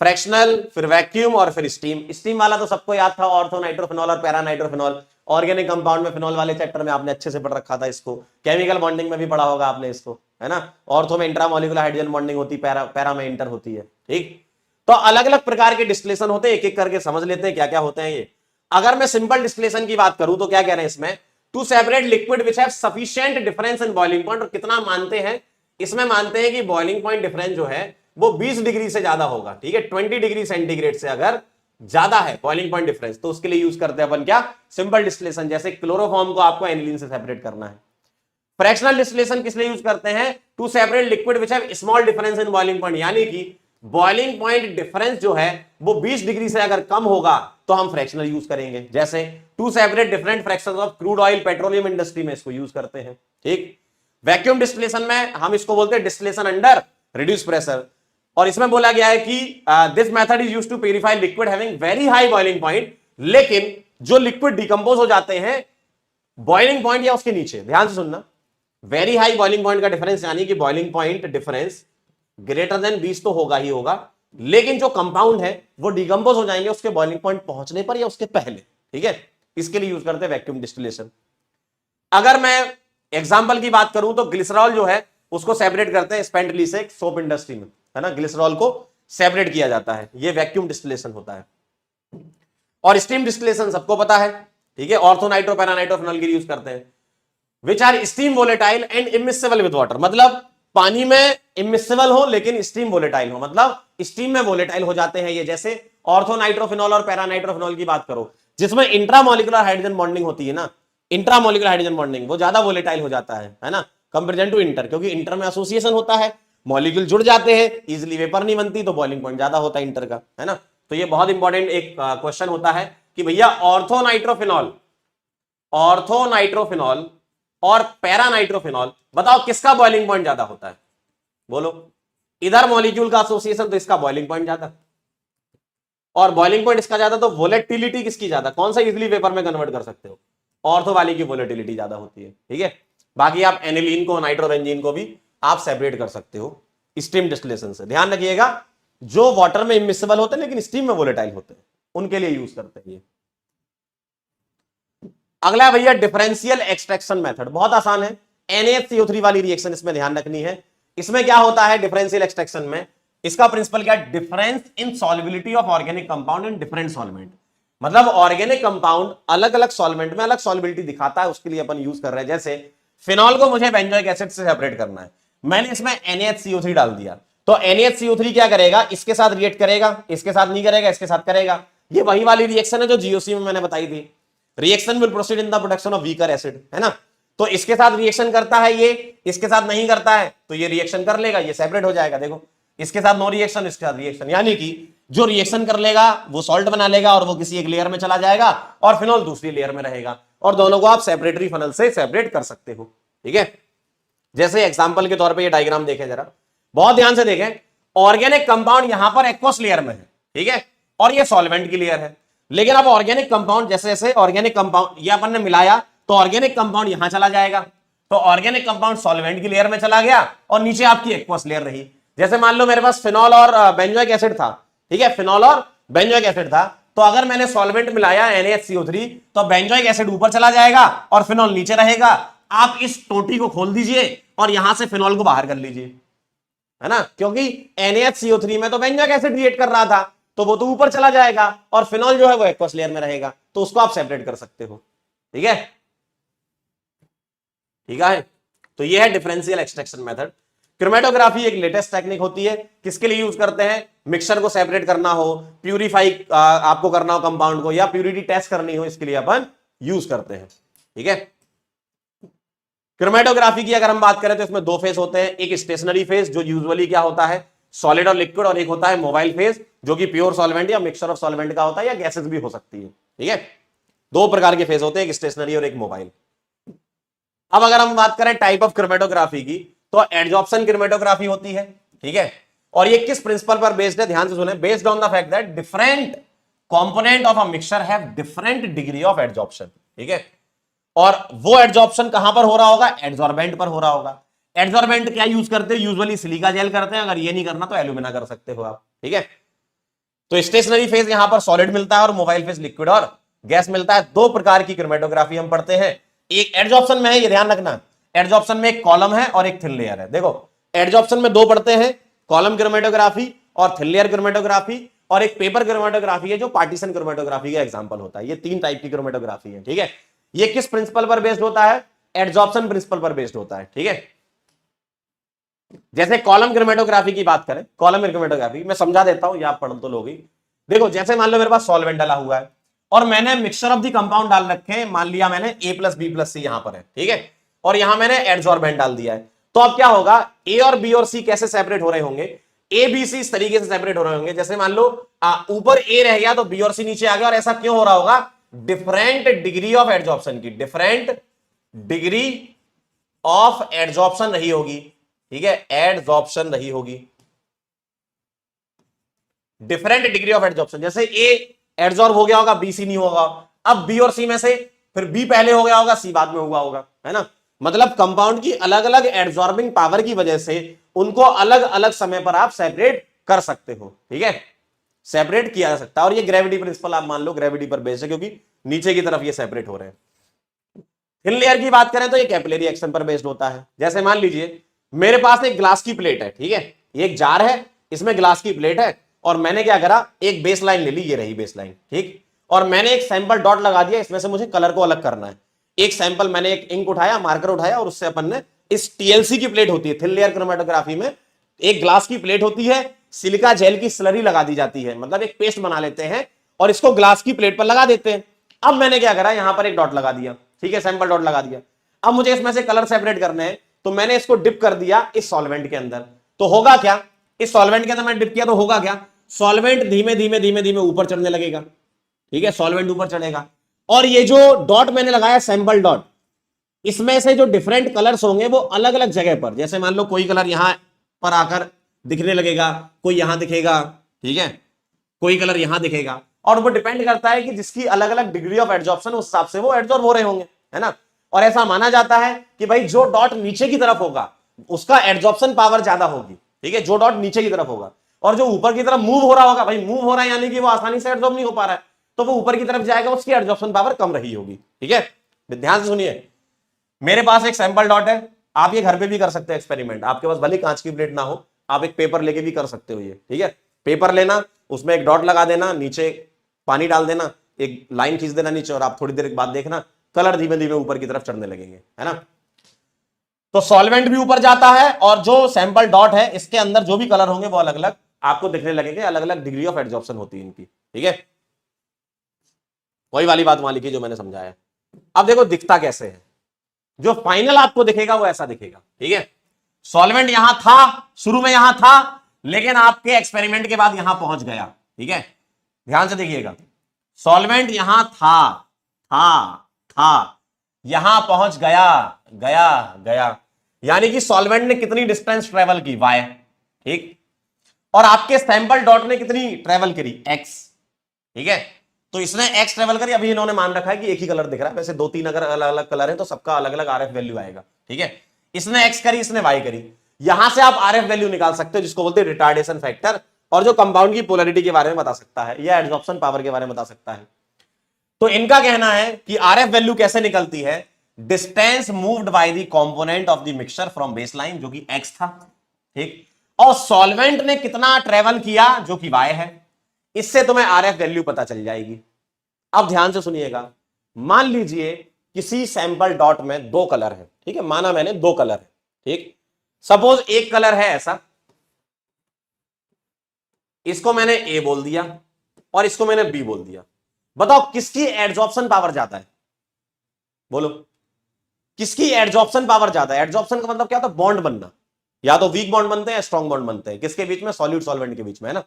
फ्रैक्शनल, फिर वैक्यूम और फिर स्टीम। स्टीम वाला तो सबको याद था, ऑर्थो नाइट्रोफिनॉल और पैरा नाइट्रोफिनॉल। ऑर्गेनिक कंपाउंड में फिनॉल वाले चैप्टर में आपने अच्छे से पढ़ रखा था इसको। केमिकल बॉन्डिंग में भी पढ़ा होगा आपने इसको, है ना। ऑर्थो में इंट्रामोलिकुलर हाइड्रोजन बॉन्डिंग होती है, पैरा में इंटर होती है, ठीक। तो अलग अलग प्रकार के डिस्टिलेशन होते हैं, एक एक करके समझ लेते हैं क्या क्या होते हैं ये। अगर मैं सिंपल डिस्टिलेशन की बात करूं तो क्या कह रहे हैं इसमें? To separate liquid which have sufficient difference in boiling point. और कितना मानते हैं इसमें? मानते हैं कि बॉइलिंग पॉइंट डिफरेंस जो है वो 20 डिग्री से ज्यादा होगा, ठीक है। 20 डिग्री सेंटीग्रेड से अगर ज्यादा है बॉइलिंग पॉइंट डिफरेंस, तो उसके लिए यूज करते हैं अपन क्या? Simple distillation. जैसे क्लोरोफॉर्म को आपको एनिलीन से सेपरेट करना है। फ्रैक्शनल डिस्टिलेशन किस लिए यूज करते हैं? To separate liquid which have small difference in boiling point, यानी कि बॉइलिंग पॉइंट डिफरेंस जो है वो 20 डिग्री से अगर कम होगा तो हम फ्रैक्शनल यूज करेंगे। जैसे to separate different fractions of crude oil, petroleum industry में इसको यूज करते हैं, ठीक। वैक्यूम डिस्टिलेशन में हम इसको बोलते हैं डिस्टिलेशन अंडर रिड्यूस प्रेशर। और इसमें बोला गया है कि this method is used to purify liquid having very high boiling point. लेकिन जो लिक्विड डिकम्पोज हो जाते हैं बॉइलिंग पॉइंट या उसके नीचे, ध्यान से सुनना, वेरी हाई बॉइलिंग पॉइंट का डिफरेंस यानी कि boiling point difference greater than 20 तो होगा ही होगा, लेकिन जो कंपाउंड है वो डिकम्पोज हो जाएंगे उसके बॉइलिंग पॉइंट पहुंचने पर या उसके पहले, ठीक है। इसके लिए यूज करते हैं वैक्यूम डिस्टिलेशन। अगर मैं एग्जांपल की बात करूं तो ग्लिसरॉल जो है उसको सेपरेट करते हैं स्पेंटली से सोप इंडस्ट्री में, है ना। ग्लिसरॉल को सेपरेट किया जाता है, ये वैक्यूम डिस्टिलेशन होता है। और स्टीम डिस्टिलेशन सबको पता है, ठीक है। ऑर्थो नाइट्रो पैरा नाइट्रोफिनॉल के लिए यूज करते हैं, which are steam volatile and immiscible with water. मतलब पानी में इमिसिबल हो लेकिन स्टीम वोलेटाइल हो, मतलब स्टीम में वोलेटाइल हो जाते हैं ये। जैसे ऑर्थो नाइट्रोफिनॉल और पैरा नाइट्रोफिनॉल की बात करो, जिसमें इंट्रामोलिकुलर हाइड्रोजन बॉन्डिंग होती है ना, इंट्रामोलिकुलर हाइड्रोजन बॉन्डिंग, वो ज्यादा वोलेटाइल हो जाता है ना, कंपेरिजन टू इंटर। क्योंकि इंटर में एसोसिएशन होता है, मॉलिक्यूल जुड़ जाते हैं, इजीली वेपर नहीं बनती, तो बॉइलिंग पॉइंट ज्यादा होता है इंटर का, है ना। तो ये बहुत इंपॉर्टेंट एक क्वेश्चन होता है कि भैया ऑर्थोनाइट्रोफिनॉल और पैरानाइट्रोफिनॉल, बताओ किसका बॉइलिंग पॉइंट ज्यादा होता है? बोलो। इधर मॉलिक्यूल का एसोसिएशन तो इसका बॉइलिंग पॉइंट ज्यादा, और बॉइलिंग पॉइंट इसका ज्यादा, तो वोलेटिलिटी किसकी ज्यादा? कौन सा इजीली वेपर में कन्वर्ट कर सकते हो? ऑर्थो वाली की वोलेटिलिटी ज्यादा होती है, ठीक है। बाकी आप एनिलीन को, नाइट्रोबेंजीन को भी आप सेपरेट कर सकते हो स्टीम डिस्टिलेशन से। ध्यान रखिएगा, जो वाटर में इमिसिबल होते हैं लेकिन स्टीम में वोलेटाइल होते हैं, उनके लिए यूज करते हैं ये। अगला भैया डिफरेंशियल एक्सट्रैक्शन मेथड, बहुत आसान है। NaCO3 वाली रिएक्शन इसमें ध्यान रखनी है। इसमें क्या होता है डिफरेंशियल एक्सट्रैक्शन में? इसका प्रिंसिपल क्या? Difference in solubility of organic compound in different solvent. मतलब ऑर्गेनिक कंपाउंड अलग अलग सॉल्वेंट में अलग सॉल्युबिलिटी दिखाता है, उसके लिए अपन यूज कर रहे हैं। जैसे फिनॉल को मुझे बेंजोइक एसिड से सेपरेट करना है, मैंने इसमें NaCO3 डाल दिया, तो NaCO3 क्या करेगा? इसके साथ रिएक्ट करेगा, इसके साथ नहीं करेगा, इसके साथ करेगा। ये वही वाली रिएक्शन है जो GOC में मैंने बताई थी। Reaction will proceed in the production of weaker acid, है ना। तो इसके साथ रिएक्शन करता है ये, इसके साथ नहीं करता है, तो ये रिएक्शन कर लेगा, ये सेपरेट हो जाएगा। देखो, इसके साथ नो रिएक्शन, इसके साथ रिएक्शन, यानी कि जो रिएक्शन कर लेगा वो सॉल्ट बना लेगा और वो किसी एक लेयर में चला जाएगा और फिनॉल दूसरी लेयर में रहेगा, और दोनों को आप सेपरेटरी फनल से सेपरेट कर सकते हो, ठीक है। जैसे एग्जांपल के तौर पे ये डायग्राम देखें जरा, बहुत ध्यान से देखें। ऑर्गेनिक कंपाउंड यहां पर एक्वस लेयर में है, ठीक है, और ये सॉल्वेंट की लेयर है। लेकिन अब ऑर्गेनिक कंपाउंड, जैसे जैसे ऑर्गेनिक कंपाउंड ये अपन ने मिलाया, तो ऑर्गेनिक कंपाउंड यहां चला जाएगा, तो ऑर्गेनिक कंपाउंड सॉल्वेंट की लेयर में चला गया और नीचे आपकी एक्वस लेयर रही। जैसे मान लो मेरे पास फिनॉल और बेंजोइक एसिड था, ठीक है, फिनॉल और बेंजोइक एसिड था, तो अगर मैंने सॉल्वेंट मिलाया NaCO3, तो बेंजोइक एसिड ऊपर चला जाएगा और फिनॉल नीचे रहेगा। आप इस टोटी को खोल दीजिए और यहां से फिनॉल को बाहर कर लीजिए, है ना, क्योंकि NaCO3 में तो बेंजोइक एसिड रिएक्ट कर रहा था, तो वो तो ऊपर चला जाएगा और फिनॉल जो है वो एक्वस लेयर में रहेगा, तो उसको आप सेपरेट कर सकते हो, ठीक है। ठीक है, तो ये है डिफरेंशियल एक्सट्रैक्शन मेथड। क्रोमेटोग्राफी एक लेटेस्ट टेक्निक होती है, किसके लिए यूज करते हैं? मिक्सचर को सेपरेट करना हो, प्यूरिफाई आपको करना हो कंपाउंड को, या प्यूरिटी टेस्ट करनी हो, इसके लिए अपन यूज करते हैं, ठीक है। क्रोमेटोग्राफी की अगर हम बात करें तो इसमें दो फेज होते हैं, एक स्टेशनरी फेज जो यूजुअली क्या होता है सॉलिड और लिक्विड, और एक होता है मोबाइल फेज जो कि प्योर सॉल्वेंट या मिक्सचर ऑफ सॉल्वेंट का होता है, या गैसेस भी हो सकती है, ठीक है। दो प्रकार के फेज होते हैं, एक स्टेशनरी और एक मोबाइल। अब अगर हम बात करें टाइप ऑफ क्रोमेटोग्राफी की, तो एडजॉर्प्शन क्रोमेटोग्राफी होती है, ठीक है, और ये किस प्रिंसिपल पर बेस्ड है? ध्यान से सुने, based on the fact that different component of a mixture have different degree of adsorption, ठीक है। और वो एडजॉर्प्शन कहां पर हो रहा होगा? एडजॉर्बेंट पर हो रहा होगा। एडजॉर्बेंट क्या यूज करते हैं? यूजुअली सिलिका जेल करते हैं, अगर ये नहीं करना तो एल्यूमिना कर सकते हो आप, ठीक है। तो स्टेशनरी फेज यहां पर सॉलिड मिलता है और मोबाइल फेज लिक्विड और गैस मिलता है। दो प्रकार की क्रोमेटोग्राफी हम पढ़ते हैं, एक एडजॉर्प्शन में है, ये ध्यान रखना, एडजॉर्प्शन में एक कॉलम है और एक थिन लेयर है। देखो एडजॉर्प्शन में दो पढ़ते हैं, कॉलम क्रोमेटोग्राफी और थिन लेयर क्रोमेटोग्राफी, और एक पेपर क्रोमेटोग्राफी है जो पार्टीशन क्रोमेटोग्राफी का एग्जांपल होता है। ये तीन टाइप की क्रोमेटोग्राफी है, ठीक है। ये किस प्रिंसिपल पर बेस्ड होता है? एडजॉर्प्शन प्रिंसिपल पर बेस्ड होता है, ठीक है। जैसे कॉलम क्रोमेटोग्राफी की बात करें, कॉलम क्रोमेटोग्राफी मैं समझा देता हूं, ये आप पढ़ तो लोगे। देखो जैसे मान लो मेरे पास सॉल्वेंट डाला हुआ है और मैंने मिक्सचर ऑफ दी कंपाउंड डाल रखे हैं, मान लिया मैंने A+B+C यहां पर है, ठीक है, और यहां मैंने एडजॉर्बेंट डाल दिया है। तो अब क्या होगा? A और B और C कैसे सेपरेट हो रहे होंगे? A B C इस तरीके से सेपरेट हो रहे होंगे, जैसे मान लो ऊपर A रह गया तो B और C नीचे आ गया, और ऐसा क्यों हो रहा होगा? डिफरेंट डिग्री ऑफ एडजॉर्प्शन की, डिफरेंट डिग्री ऑफ एडजॉर्प्शन रही होगी, ठीक है, एडजॉर्प्शन रही होगी, डिफरेंट डिग्री ऑफ एडजॉर्प्शन। जैसे A एडजॉर्ब हो गया होगा, B C नहीं होगा। अब B और C में से फिर B पहले हो गया होगा, C बाद में हुआ होगा, है ना। मतलब कंपाउंड की अलग अलग एडजॉर्बिंग पावर की वजह से उनको अलग अलग समय पर आप सेपरेट कर सकते हो, ठीक है, सेपरेट किया जा सकता है। और ये ग्रेविटी प्रिंसिपल आप मान लो ग्रेविटी पर बेस्ड है, क्योंकि नीचे की तरफ ये सेपरेट हो रहे हैं। थिन लेयर की बात करें तो ये कैपिलरी एक्शन पर बेस्ड होता है। जैसे मान लीजिए मेरे पास एक ग्लास की प्लेट है, ठीक है, ये एक जार है, इसमें ग्लास की प्लेट है, और मैंने क्या करा, एक बेस लाइन ले ली, ये रही बेस लाइन, ठीक, और मैंने एक सैंपल डॉट लगा दिया, इसमें से मुझे कलर को अलग करना है। एक सैंपल मैंने एक इंक उठाया, मार्कर उठाया, और उससे अपन ने इस TLC की प्लेट होती है थिन लेयर क्रोमेटोग्राफी में, एक ग्लास की प्लेट होती है, सिलिका जेल की स्लरी लगा दी जाती है, मतलब एक पेस्ट बना लेते हैं और इसको ग्लास की प्लेट पर लगा देते हैं। अब मैंने क्या करा, यहां पर एक डॉट लगा दिया, ठीक है, सैंपल डॉट लगा दिया। अब मुझे इसमें से कलर सेपरेट करने हैं, तो मैंने इसको डिप कर दिया इस सॉल्वेंट के अंदर, तो होगा क्या, इस सॉल्वेंट के अंदर मैंने डिप किया तो होगा क्या, सॉल्वेंट धीमे धीमे धीमे धीमे ऊपर चढ़ने लगेगा, ठीक है, सॉल्वेंट ऊपर चढ़ेगा। और ये जो डॉट मैंने लगाया सैंपल डॉट, इसमें से जो डिफरेंट कलर्स होंगे वो अलग अलग जगह पर, जैसे मान लो कोई कलर यहां पर आकर दिखने लगेगा, कोई यहां दिखेगा, ठीक है, कोई कलर यहां दिखेगा, और वो डिपेंड करता है कि जिसकी अलग अलग डिग्री ऑफ एड्जॉर्प्शन उस हिसाब से वो एड्जॉर्ब हो रहे होंगे, है ना। और ऐसा माना जाता है कि भाई जो डॉट नीचे की तरफ होगा उसका एड्जॉर्प्शन पावर ज्यादा होगी, ठीक है, जो डॉट नीचे की तरफ होगा, और जो ऊपर की तरफ मूव हो रहा होगा, भाई मूव हो रहा है यानी कि वो आसानी से एड्जॉर्ब नहीं हो पा रहा है, तो वो ऊपर की तरफ जाएगा, उसकी एड्जॉर्प्शन पावर कम रही होगी, ठीक है। ध्यान से सुनिए, मेरे पास एक सैंपल डॉट है, आप ये घर पे भी कर सकते हैं एक्सपेरिमेंट, आपके पास भले कांच की प्लेट ना हो, आप एक पेपर लेके भी कर सकते हो ये, ठीक है। पेपर लेना, उसमें एक डॉट लगा देना, नीचे पानी डाल देना, एक लाइन खींच देना नीचे, और आप थोड़ी देर के बाद देखना कलर धीमे धीमे ऊपर की तरफ चढ़ने लगेंगे, है ना। तो सॉल्वेंट भी ऊपर जाता है, और जो सैंपल डॉट है इसके अंदर जो भी कलर होंगे वो अलग अलग आपको दिखने लगेंगे, अलग अलग डिग्री ऑफ एड्जॉर्प्शन होती है इनकी, ठीक है। वही वाली बात वहां लिखी जो मैंने समझाया। अब देखो दिखता कैसे है, जो फाइनल आपको दिखेगा वो ऐसा दिखेगा, ठीक है। सॉल्वेंट यहां था, शुरू में यहां था, लेकिन आपके एक्सपेरिमेंट के बाद यहां पहुंच गया, ठीक है। ध्यान से देखिएगा, सॉल्वेंट यहां था, यहां पहुंच गया, गया गया, यानी कि सॉल्वेंट ने कितनी डिस्टेंस ट्रेवल की, y, ठीक, और आपके सैंपल डॉट ने कितनी ट्रेवल करी, x, ठीक है। तो इसने x ट्रेवल करी, अभी इन्होंने मान रखा है कि एक ही कलर दिख रहा है, वैसे दो तीन अगर अलग अलग कलर है तो सबका अलग अलग RF वैल्यू आएगा, ठीक है। इसने x करी, इसने y करी, यहां से आप RF वैल्यू निकाल सकते हो जिसको बोलते हैं रिटार्डेशन फैक्टर, और जो कंपाउंड की पोलैरिटी के बारे में बता सकता है या एड्जॉर्प्शन पावर के बारे में बता सकता है। तो इनका कहना है कि RF वैल्यू कैसे निकलती है, distance moved by the component of the mixture from baseline, जो कि x था, ठीक, और सॉल्वेंट ने कितना ट्रेवल किया, जो कि y है, इससे तुम्हें RF वैल्यू पता चल जाएगी। अब ध्यान से सुनिएगा, मान लीजिए किसी सैंपल डॉट में दो कलर है, ठीक है, माना मैंने दो कलर है, ठीक, सपोज एक कलर है ऐसा, इसको मैंने ए बोल दिया और इसको मैंने बी बोल दिया, बताओ किसकी एड्जॉर्प्शन पावर ज्यादा है, बोलो किसकी एड्जॉर्प्शन पावर ज्यादा है। एड्जॉर्प्शन का मतलब क्या होता है, बॉन्ड बनना, या तो वीक बॉन्ड बनते हैं या स्ट्रॉन्ग बॉन्ड बनते हैं, किसके बीच में, सॉल्यूट सॉल्वेंट के बीच में, है ना,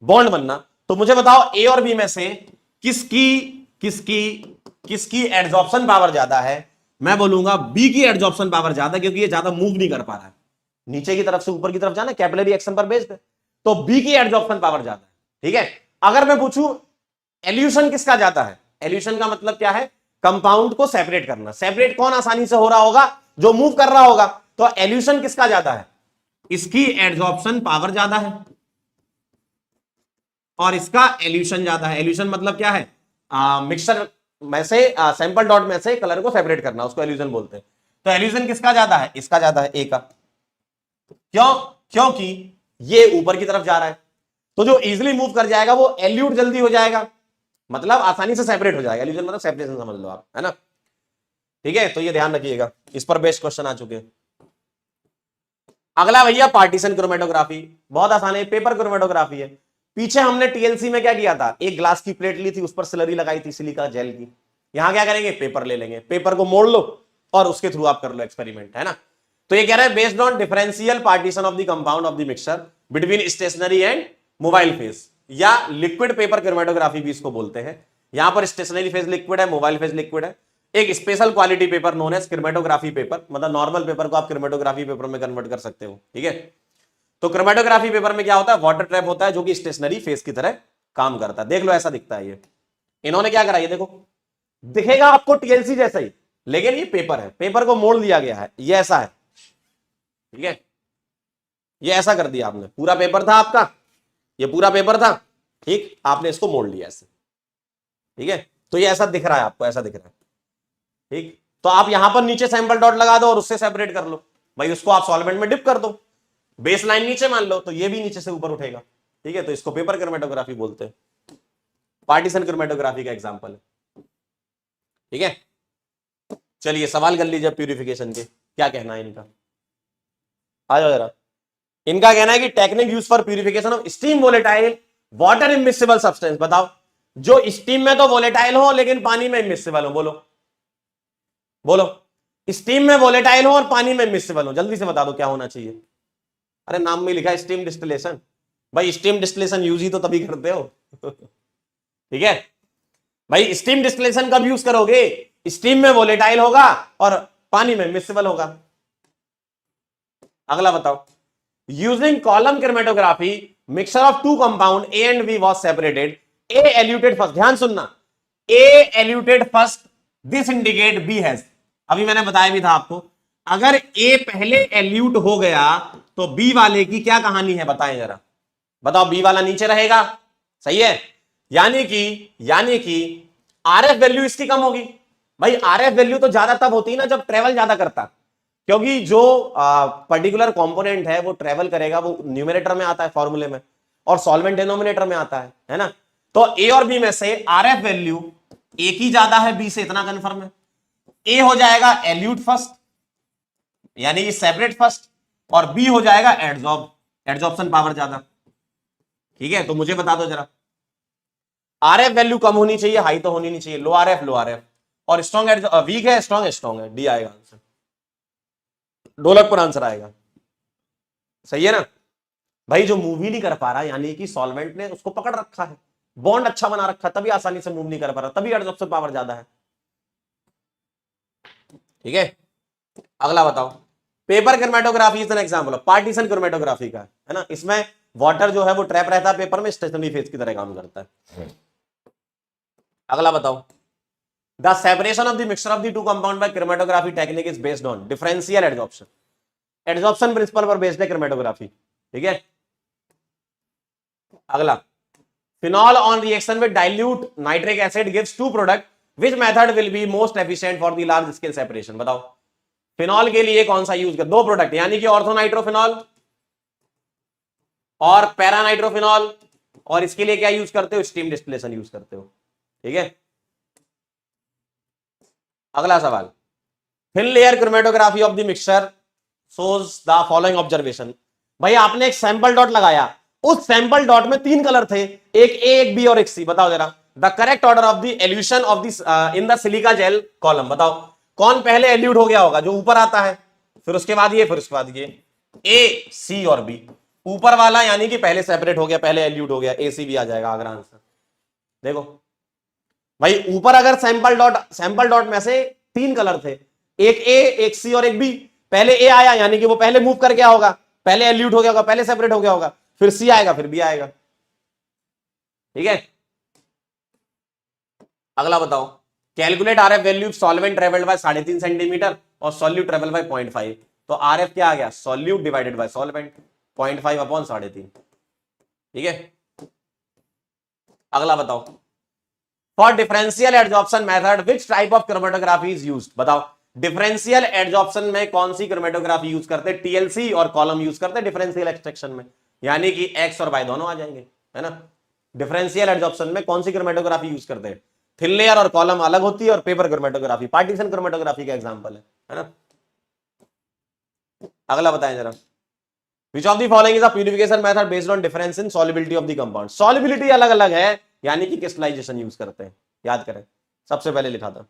बॉन्ड बनना। तो मुझे बताओ ए और बी में से किसकी किसकी किसकी एड्जॉर्प्शन पावर ज्यादा है। मैं बोलूंगा बी की एड्जॉर्प्शन पावर ज्यादा, क्योंकि ये ज्यादा मूव नहीं कर पा रहा है, नीचे की तरफ से ऊपर की तरफ जाना, कैपिलरी एक्शन पर बेस्ड है, तो बी की एड्जॉर्प्शन पावर ज्यादा है, ठीक है। अगर मैं पूछूं एल्यूशन किसका ज्यादा है, एल्यूशन का मतलब क्या है, कंपाउंड को सेपरेट करना, सेपरेट कौन आसानी से हो रहा होगा, जो मूव कर रहा होगा, तो एल्यूशन किसका ज्यादा है, इसकी एड्जॉर्प्शन पावर ज्यादा है और इसका एल्यूशन ज्यादा है। एल्यूशन मतलब क्या है, मिक्सचर में से सैंपल डॉट में से कलर को सेपरेट करना, उसको एल्यूशन बोलते हैं। तो एल्यूशन किसका ज्यादा है, इसका ज्यादा है, ए का। क्यों, क्योंकि ये ऊपर की तरफ जा रहा है, तो जो इजीली मूव कर जाएगा वो एल्यूट जल्दी हो जाएगा, मतलब आसानी से सेपरेट हो जाएगा, एल्यूशन मतलब सेपरेशन समझ लो आप, है ना, ठीक है। तो ये ध्यान रखिएगा, इस पर बेस्ट क्वेश्चन आ चुके हैं। अगला भैया पार्टीशन क्रोमेटोग्राफी, बहुत आसान है, पेपर क्रोमेटोग्राफी है। पीछे हमने टीएलसी में क्या किया था, एक ग्लास की प्लेट ली थी, उस पर स्लरी लगाई थी सिलिका जेल की। यहां क्या करेंगे, पेपर ले लेंगे, पेपर को मोड़ लो और उसके थ्रू आप कर लो एक्सपेरिमेंट, है ना। तो ये कह रहा है based on differential partition of the compound of the mixture between stationary and mobile phase, या लिक्विड पेपर क्रोमेटोग्राफी भी इसको बोलते हैं। यहां पर स्टेशनरी फेज लिक्विड है, मोबाइल फेज लिक्विड है। एक special quality paper known as chromatography paper, मतलब नॉर्मल पेपर को आप क्रोमेटोग्राफी पेपर में कन्वर्ट कर सकते हो, ठीक है। तो क्रोमेटोग्राफी पेपर में क्या होता है, वाटर ट्रैप होता है जो कि स्टेशनरी फेज की तरह काम करता है। देख लो ऐसा दिखता है ये, इन्होंने क्या करा, ये देखो दिखेगा आपको टीएलसी जैसा ही, लेकिन ये पेपर है, पेपर को मोड़ दिया गया है, ये ऐसा है, ठीक है, ये ऐसा कर दिया आपने, पूरा पेपर था आपका, ये पूरा पेपर था, ठीक, आपने इसको मोड़ लिया ऐसे, ठीक है। तो ये ऐसा दिख रहा है आपको, ऐसा दिख रहा है, ठीक। तो आप यहां पर नीचे सैंपल डॉट लगा दो और उससे सेपरेट कर लो, भाई उसको आप सॉल्वेंट में डिप कर दो, बेस लाइन नीचे मान लो, तो ये भी नीचे से ऊपर उठेगा, ठीक है। तो इसको पेपर क्रोमेटोग्राफी बोलते हैं, पार्टीशन क्रोमेटोग्राफी का एग्जांपल है, ठीक है। चलिए सवाल कर लीजिए प्यूरिफिकेशन के, क्या कहना है इनका, आ जाओ जरा। इनका कहना है कि technique use for purification of steam volatile water immiscible substance, बताओ जो स्टीम में तो वोलेटाइल हो लेकिन पानी में इमिसिबल हो, बोलो बोलो, स्टीम में वोलेटाइल हो और पानी में इमिसिबल हो, जल्दी से बता दो क्या होना चाहिए। अरे नाम में लिखा है स्टीम डिस्टिलेशन, भाई स्टीम डिस्टिलेशन यूज ही तो तभी करते हो। ठीक है भाई, स्टीम डिस्टिलेशन कब यूज करोगे? स्टीम में वोलेटाइल होगा और पानी में मिक्सेबल होगा। अगला बताओ, using column chromatography mixture of two compound A and B was separated, A eluted first, ध्यान सुनना, A eluted first, this indicate B has. अभी मैंने बताया भी था आपको, अगर ए पहले एल्यूट हो गया तो बी वाले की क्या कहानी है, बताएं जरा, बताओ। बी वाला नीचे रहेगा, सही है, यानी कि आरएफ वैल्यू इसकी कम होगी। भाई आरएफ वैल्यू तो ज्यादा तब होती है ना जब ट्रेवल ज्यादा करता, क्योंकि जो पर्टिकुलर कंपोनेंट है वो ट्रेवल करेगा, वो न्यूमरेटर में आता है फॉर्मूले में, और सॉल्वेंट डिनोमिनेटर में आता है ना। तो ए और बी में से आरएफ वैल्यू ए की ज्यादा है बी से, इतना कंफर्म है। ए हो जाएगा एल्यूट फर्स्ट यानी कि सेपरेट फर्स्ट, और बी हो जाएगा एडजॉर्प्शन पावर ज्यादा। ठीक है, तो मुझे बता दो जरा, आरएफ वैल्यू कम होनी चाहिए, हाई तो होनी नहीं चाहिए, लो आरएफ, और स्ट्रॉन्ग वीक है, स्ट्रॉन्ग है, डी आएगा आंसर, ढोलकपुर आंसर आएगा। सही है ना भाई, जो मूव ही नहीं कर पा रहा यानी कि सॉल्वेंट ने उसको पकड़ रखा है, बॉन्ड अच्छा बना रखा है, तभी आसानी से मूव नहीं कर पा रहा, तभी एडजॉर्प्शन पावर ज्यादा है। ठीक है, अगला बताओ, paper chromatography is an example of partition chromatography का, है ना। इसमें वाटर जो है वो ट्रैप रहता है पेपर में, स्टेशनरी फेज की तरह काम करता है। अगला बताओ, the separation of the mixture of the two compound by chromatography technique is based on differential adsorption, adsorption principle पर बेस्ड है क्रोमेटोग्राफी। ठीक है, अगला, phenol on reaction with dilute nitric acid gives two product, which method will be most efficient for the large scale separation. बताओ phenol के लिए कौन सा यूज कर, दो प्रोडक्ट यानी कि ऑर्थोनाइट्रोफिनॉल और पैरानाइट्रोफिनॉल, और इसके लिए क्या यूज करते हो, स्टीम डिस्टिलेशन यूज करते हो। ठीक है, अगला सवाल, thin layer chromatography of the mixture shows the following observation. भाई आपने एक सैंपल डॉट लगाया, उस सैंपल डॉट में तीन कलर थे, एक ए एक बी और एक सी, बताओ जरा the correct order of the elution of this in the silica gel column. बताओ कौन पहले एल्यूट हो गया होगा, जो ऊपर आता है, फिर उसके बाद ये, फिर उसके बाद ये, ए सी और बी, ऊपर वाला यानी कि पहले सेपरेट हो गया, पहले एल्यूट हो गया, ए सी बी आ जाएगा अगला आंसर। देखो भाई ऊपर अगर सैंपल डॉट में से तीन कलर थे, एक ए एक सी और एक बी, पहले ए आया यानी कि वो पहले मूव कर गया होगा, पहले एल्यूट हो गया होगा, पहले सेपरेट हो गया होगा, फिर सी आएगा, फिर बी आएगा। ठीक है, अगला बताओ, calculate RF value solvent travelled by 3.5 centimetre और सॉल्यूट ट्रेवल बाय 0.5। तो आरएफ क्या आ गया, solute divided by solvent, 0.5 upon 3.5। ठीक है, अगला बताओ, for differential adsorption method which type of chromatography is used. बताओ डिफरेंशियल एडजॉर्प्शन में कौन सी क्रोमेटोग्राफी यूज करते हैं, टीएलसी और कॉलम यूज करते हैं डिफरेंशियल एक्सट्रैक्शन में, यानी कि एक्स और वाई दोनों आ जाएंगे, है ना। डिफरेंशियल एडजॉर्प्शन में कौन सी क्रोमेटोग्राफी यूज करते हैं, थिन लेयर और कॉलम अलग होती है, और पेपर क्रोमेटोग्राफी पार्टीशन क्रोमेटोग्राफी का एग्जांपल है ना। अगला बताएं जरा, विच of the following is a purification method based on difference in solubility of the compound. Solubility अलग अलग है यानी कि क्रिस्टलाइजेशन यूज करते हैं, याद करें, सबसे पहले लिखा था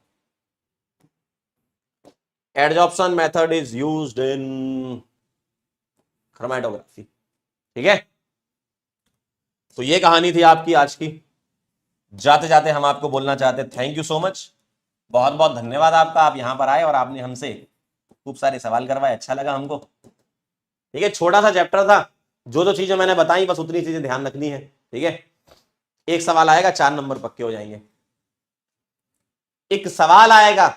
adsorption method is used in chromatography. ठीक है, तो ये कहानी थी आपकी आज की। जाते जाते हम आपको बोलना चाहते हैं थैंक यू सो मच, बहुत बहुत धन्यवाद आपका, आप यहां पर आए और आपने हमसे खूब सारे सवाल करवाए, अच्छा लगा हमको। ठीक है, छोटा सा चैप्टर था, जो चीजें मैंने बताई बस उतनी चीजें ध्यान रखनी है। ठीक है, एक सवाल आएगा 4 नंबर पक्के हो जाएंगे, एक सवाल आएगा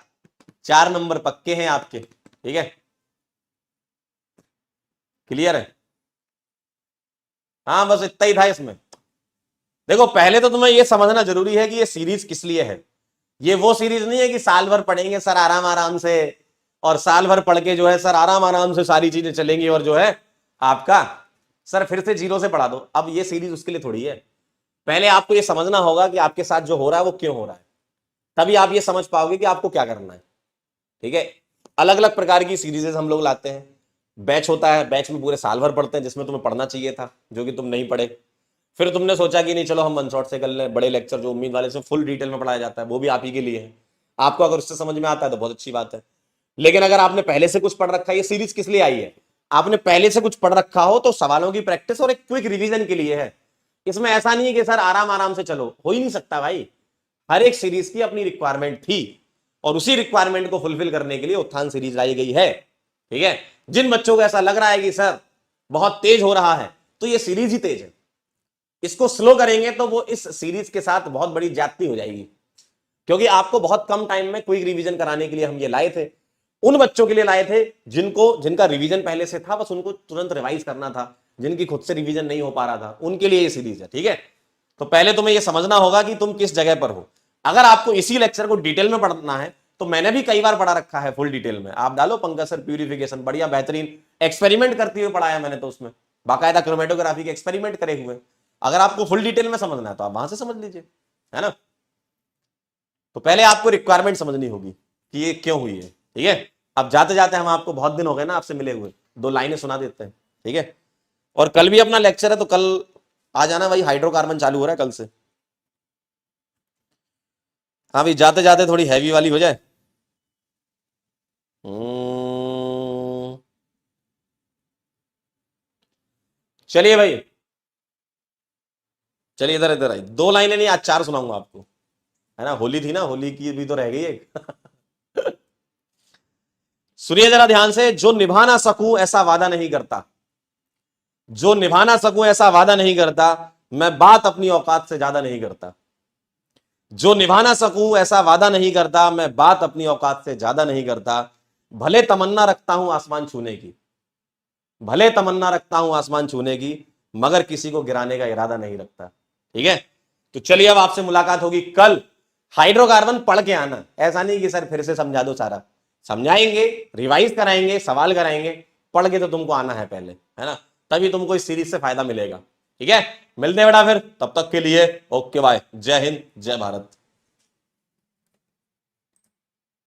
4 नंबर पक्के हैं आपके। ठीक है, क्लियर है, हाँ बस इतना ही था इसमें। देखो पहले तो तुम्हें यह समझना जरूरी है कि ये सीरीज किस लिए है। ये वो सीरीज नहीं है कि साल भर पढ़ेंगे सर आराम आराम से, और साल भर पढ़ के जो है सर आराम आराम से सारी चीजें चलेंगी, और जो है आपका सर फिर से जीरो से पढ़ा दो। अब ये सीरीज उसके लिए थोड़ी है, पहले आपको ये समझना होगा कि आपके साथ जो हो रहा है वो क्यों हो रहा है, तभी आप ये समझ पाओगे कि आपको क्या करना है। ठीक है, अलग अलग प्रकार की सीरीजेस हम लोग लाते हैं, बैच होता है, बैच में पूरे साल भर पढ़ते हैं जिसमें तुम्हें पढ़ना चाहिए था जो कि तुम नहीं पढ़े, फिर तुमने सोचा कि नहीं चलो हम वन शॉट से कर लें, बड़े लेक्चर जो उम्मीद वाले से फुल डिटेल में पढ़ाया जाता है वो भी आप ही के लिए है। आपको अगर उससे समझ में आता है तो बहुत अच्छी बात है, लेकिन अगर आपने पहले से कुछ पढ़ रखा है, ये सीरीज किस लिए आई है, आपने पहले से कुछ पढ़ रखा हो तो सवालों की प्रैक्टिस और एक क्विक रिवीजन के लिए है। इसमें ऐसा नहीं है कि सर आराम आराम से चलो, हो ही नहीं सकता भाई। हर एक सीरीज की अपनी रिक्वायरमेंट थी और उसी रिक्वायरमेंट को फुलफिल करने के लिए उत्थान सीरीज लाई गई है। ठीक है, जिन बच्चों को ऐसा लग रहा है कि सर बहुत तेज हो रहा है, तो ये सीरीज ही तेज है, इसको स्लो करेंगे तो वो इस सीरीज के साथ बहुत बड़ी ज्यादती हो जाएगी। क्योंकि आपको बहुत कम टाइम में क्विक रिवीजन कराने के लिए हम ये लाए थे। उन बच्चों के लिए लाए थे जिनका रिवीजन पहले से था, बस उनको तुरंत रिवाइज करना था, जिनकी खुद से रिवीजन नहीं हो पा रहा था, उनके लिए ये सीरीज है। ठीक है, तो पहले तुम्हें ये समझना होगा कि तुम किस जगह पर हो। अगर आपको इसी लेक्चर को डिटेल में पढ़ना है तो मैंने भी कई बार पढ़ा रखा है फुल डिटेल में। आप डालो पंकज सर प्यूरिफिकेशन, बढ़िया बेहतरीन एक्सपेरिमेंट करते हुए पढ़ाया मैंने तो, उसमें बाकायदा क्रोमेटोग्राफी के एक्सपेरिमेंट करे हुए। अगर आपको फुल डिटेल में समझना है तो आप वहां से समझ लीजिए, है ना। तो पहले आपको रिक्वायरमेंट समझनी होगी कि ये क्यों हुई है। ठीक है, अब जाते जाते हम आपको, बहुत दिन हो गए ना आपसे मिले हुए, 2 लाइनें सुना देते हैं। ठीक है, और कल भी अपना लेक्चर है तो कल आ जाना भाई, हाइड्रोकार्बन चालू हो रहा है कल से। हाँ भाई, जाते जाते थोड़ी हैवी वाली हो जाए। चलिए भाई, चलिए इधर इधर आई, 2 लाइनें नहीं, आज 4 सुनाऊंगा आपको, है ना। होली थी ना, होली की भी तो रह गई एक। सुनिए जरा ध्यान से, जो निभा ना सकूं ऐसा वादा नहीं करता, जो निभा ना सकूं ऐसा वादा नहीं करता, मैं बात अपनी औकात से ज्यादा नहीं करता। जो निभा ना सकूं ऐसा वादा नहीं करता, मैं बात अपनी औकात से ज्यादा नहीं करता। भले तमन्ना रखता हूं आसमान छूने की, भले तमन्ना रखता हूं आसमान छूने की, मगर किसी को गिराने का इरादा नहीं रखता। ठीक है, तो चलिए अब आपसे मुलाकात होगी कल। हाइड्रोकार्बन पढ़ के आना, ऐसा नहीं कि सर फिर से समझा दो सारा, समझाएंगे, रिवाइज कराएंगे, सवाल कराएंगे, पढ़ के तो तुमको आना है पहले, है ना, तभी तुमको इस सीरीज से फायदा मिलेगा। ठीक है, मिलते हैं बेटा फिर, तब तक के लिए ओके बाय, जय हिंद जय भारत।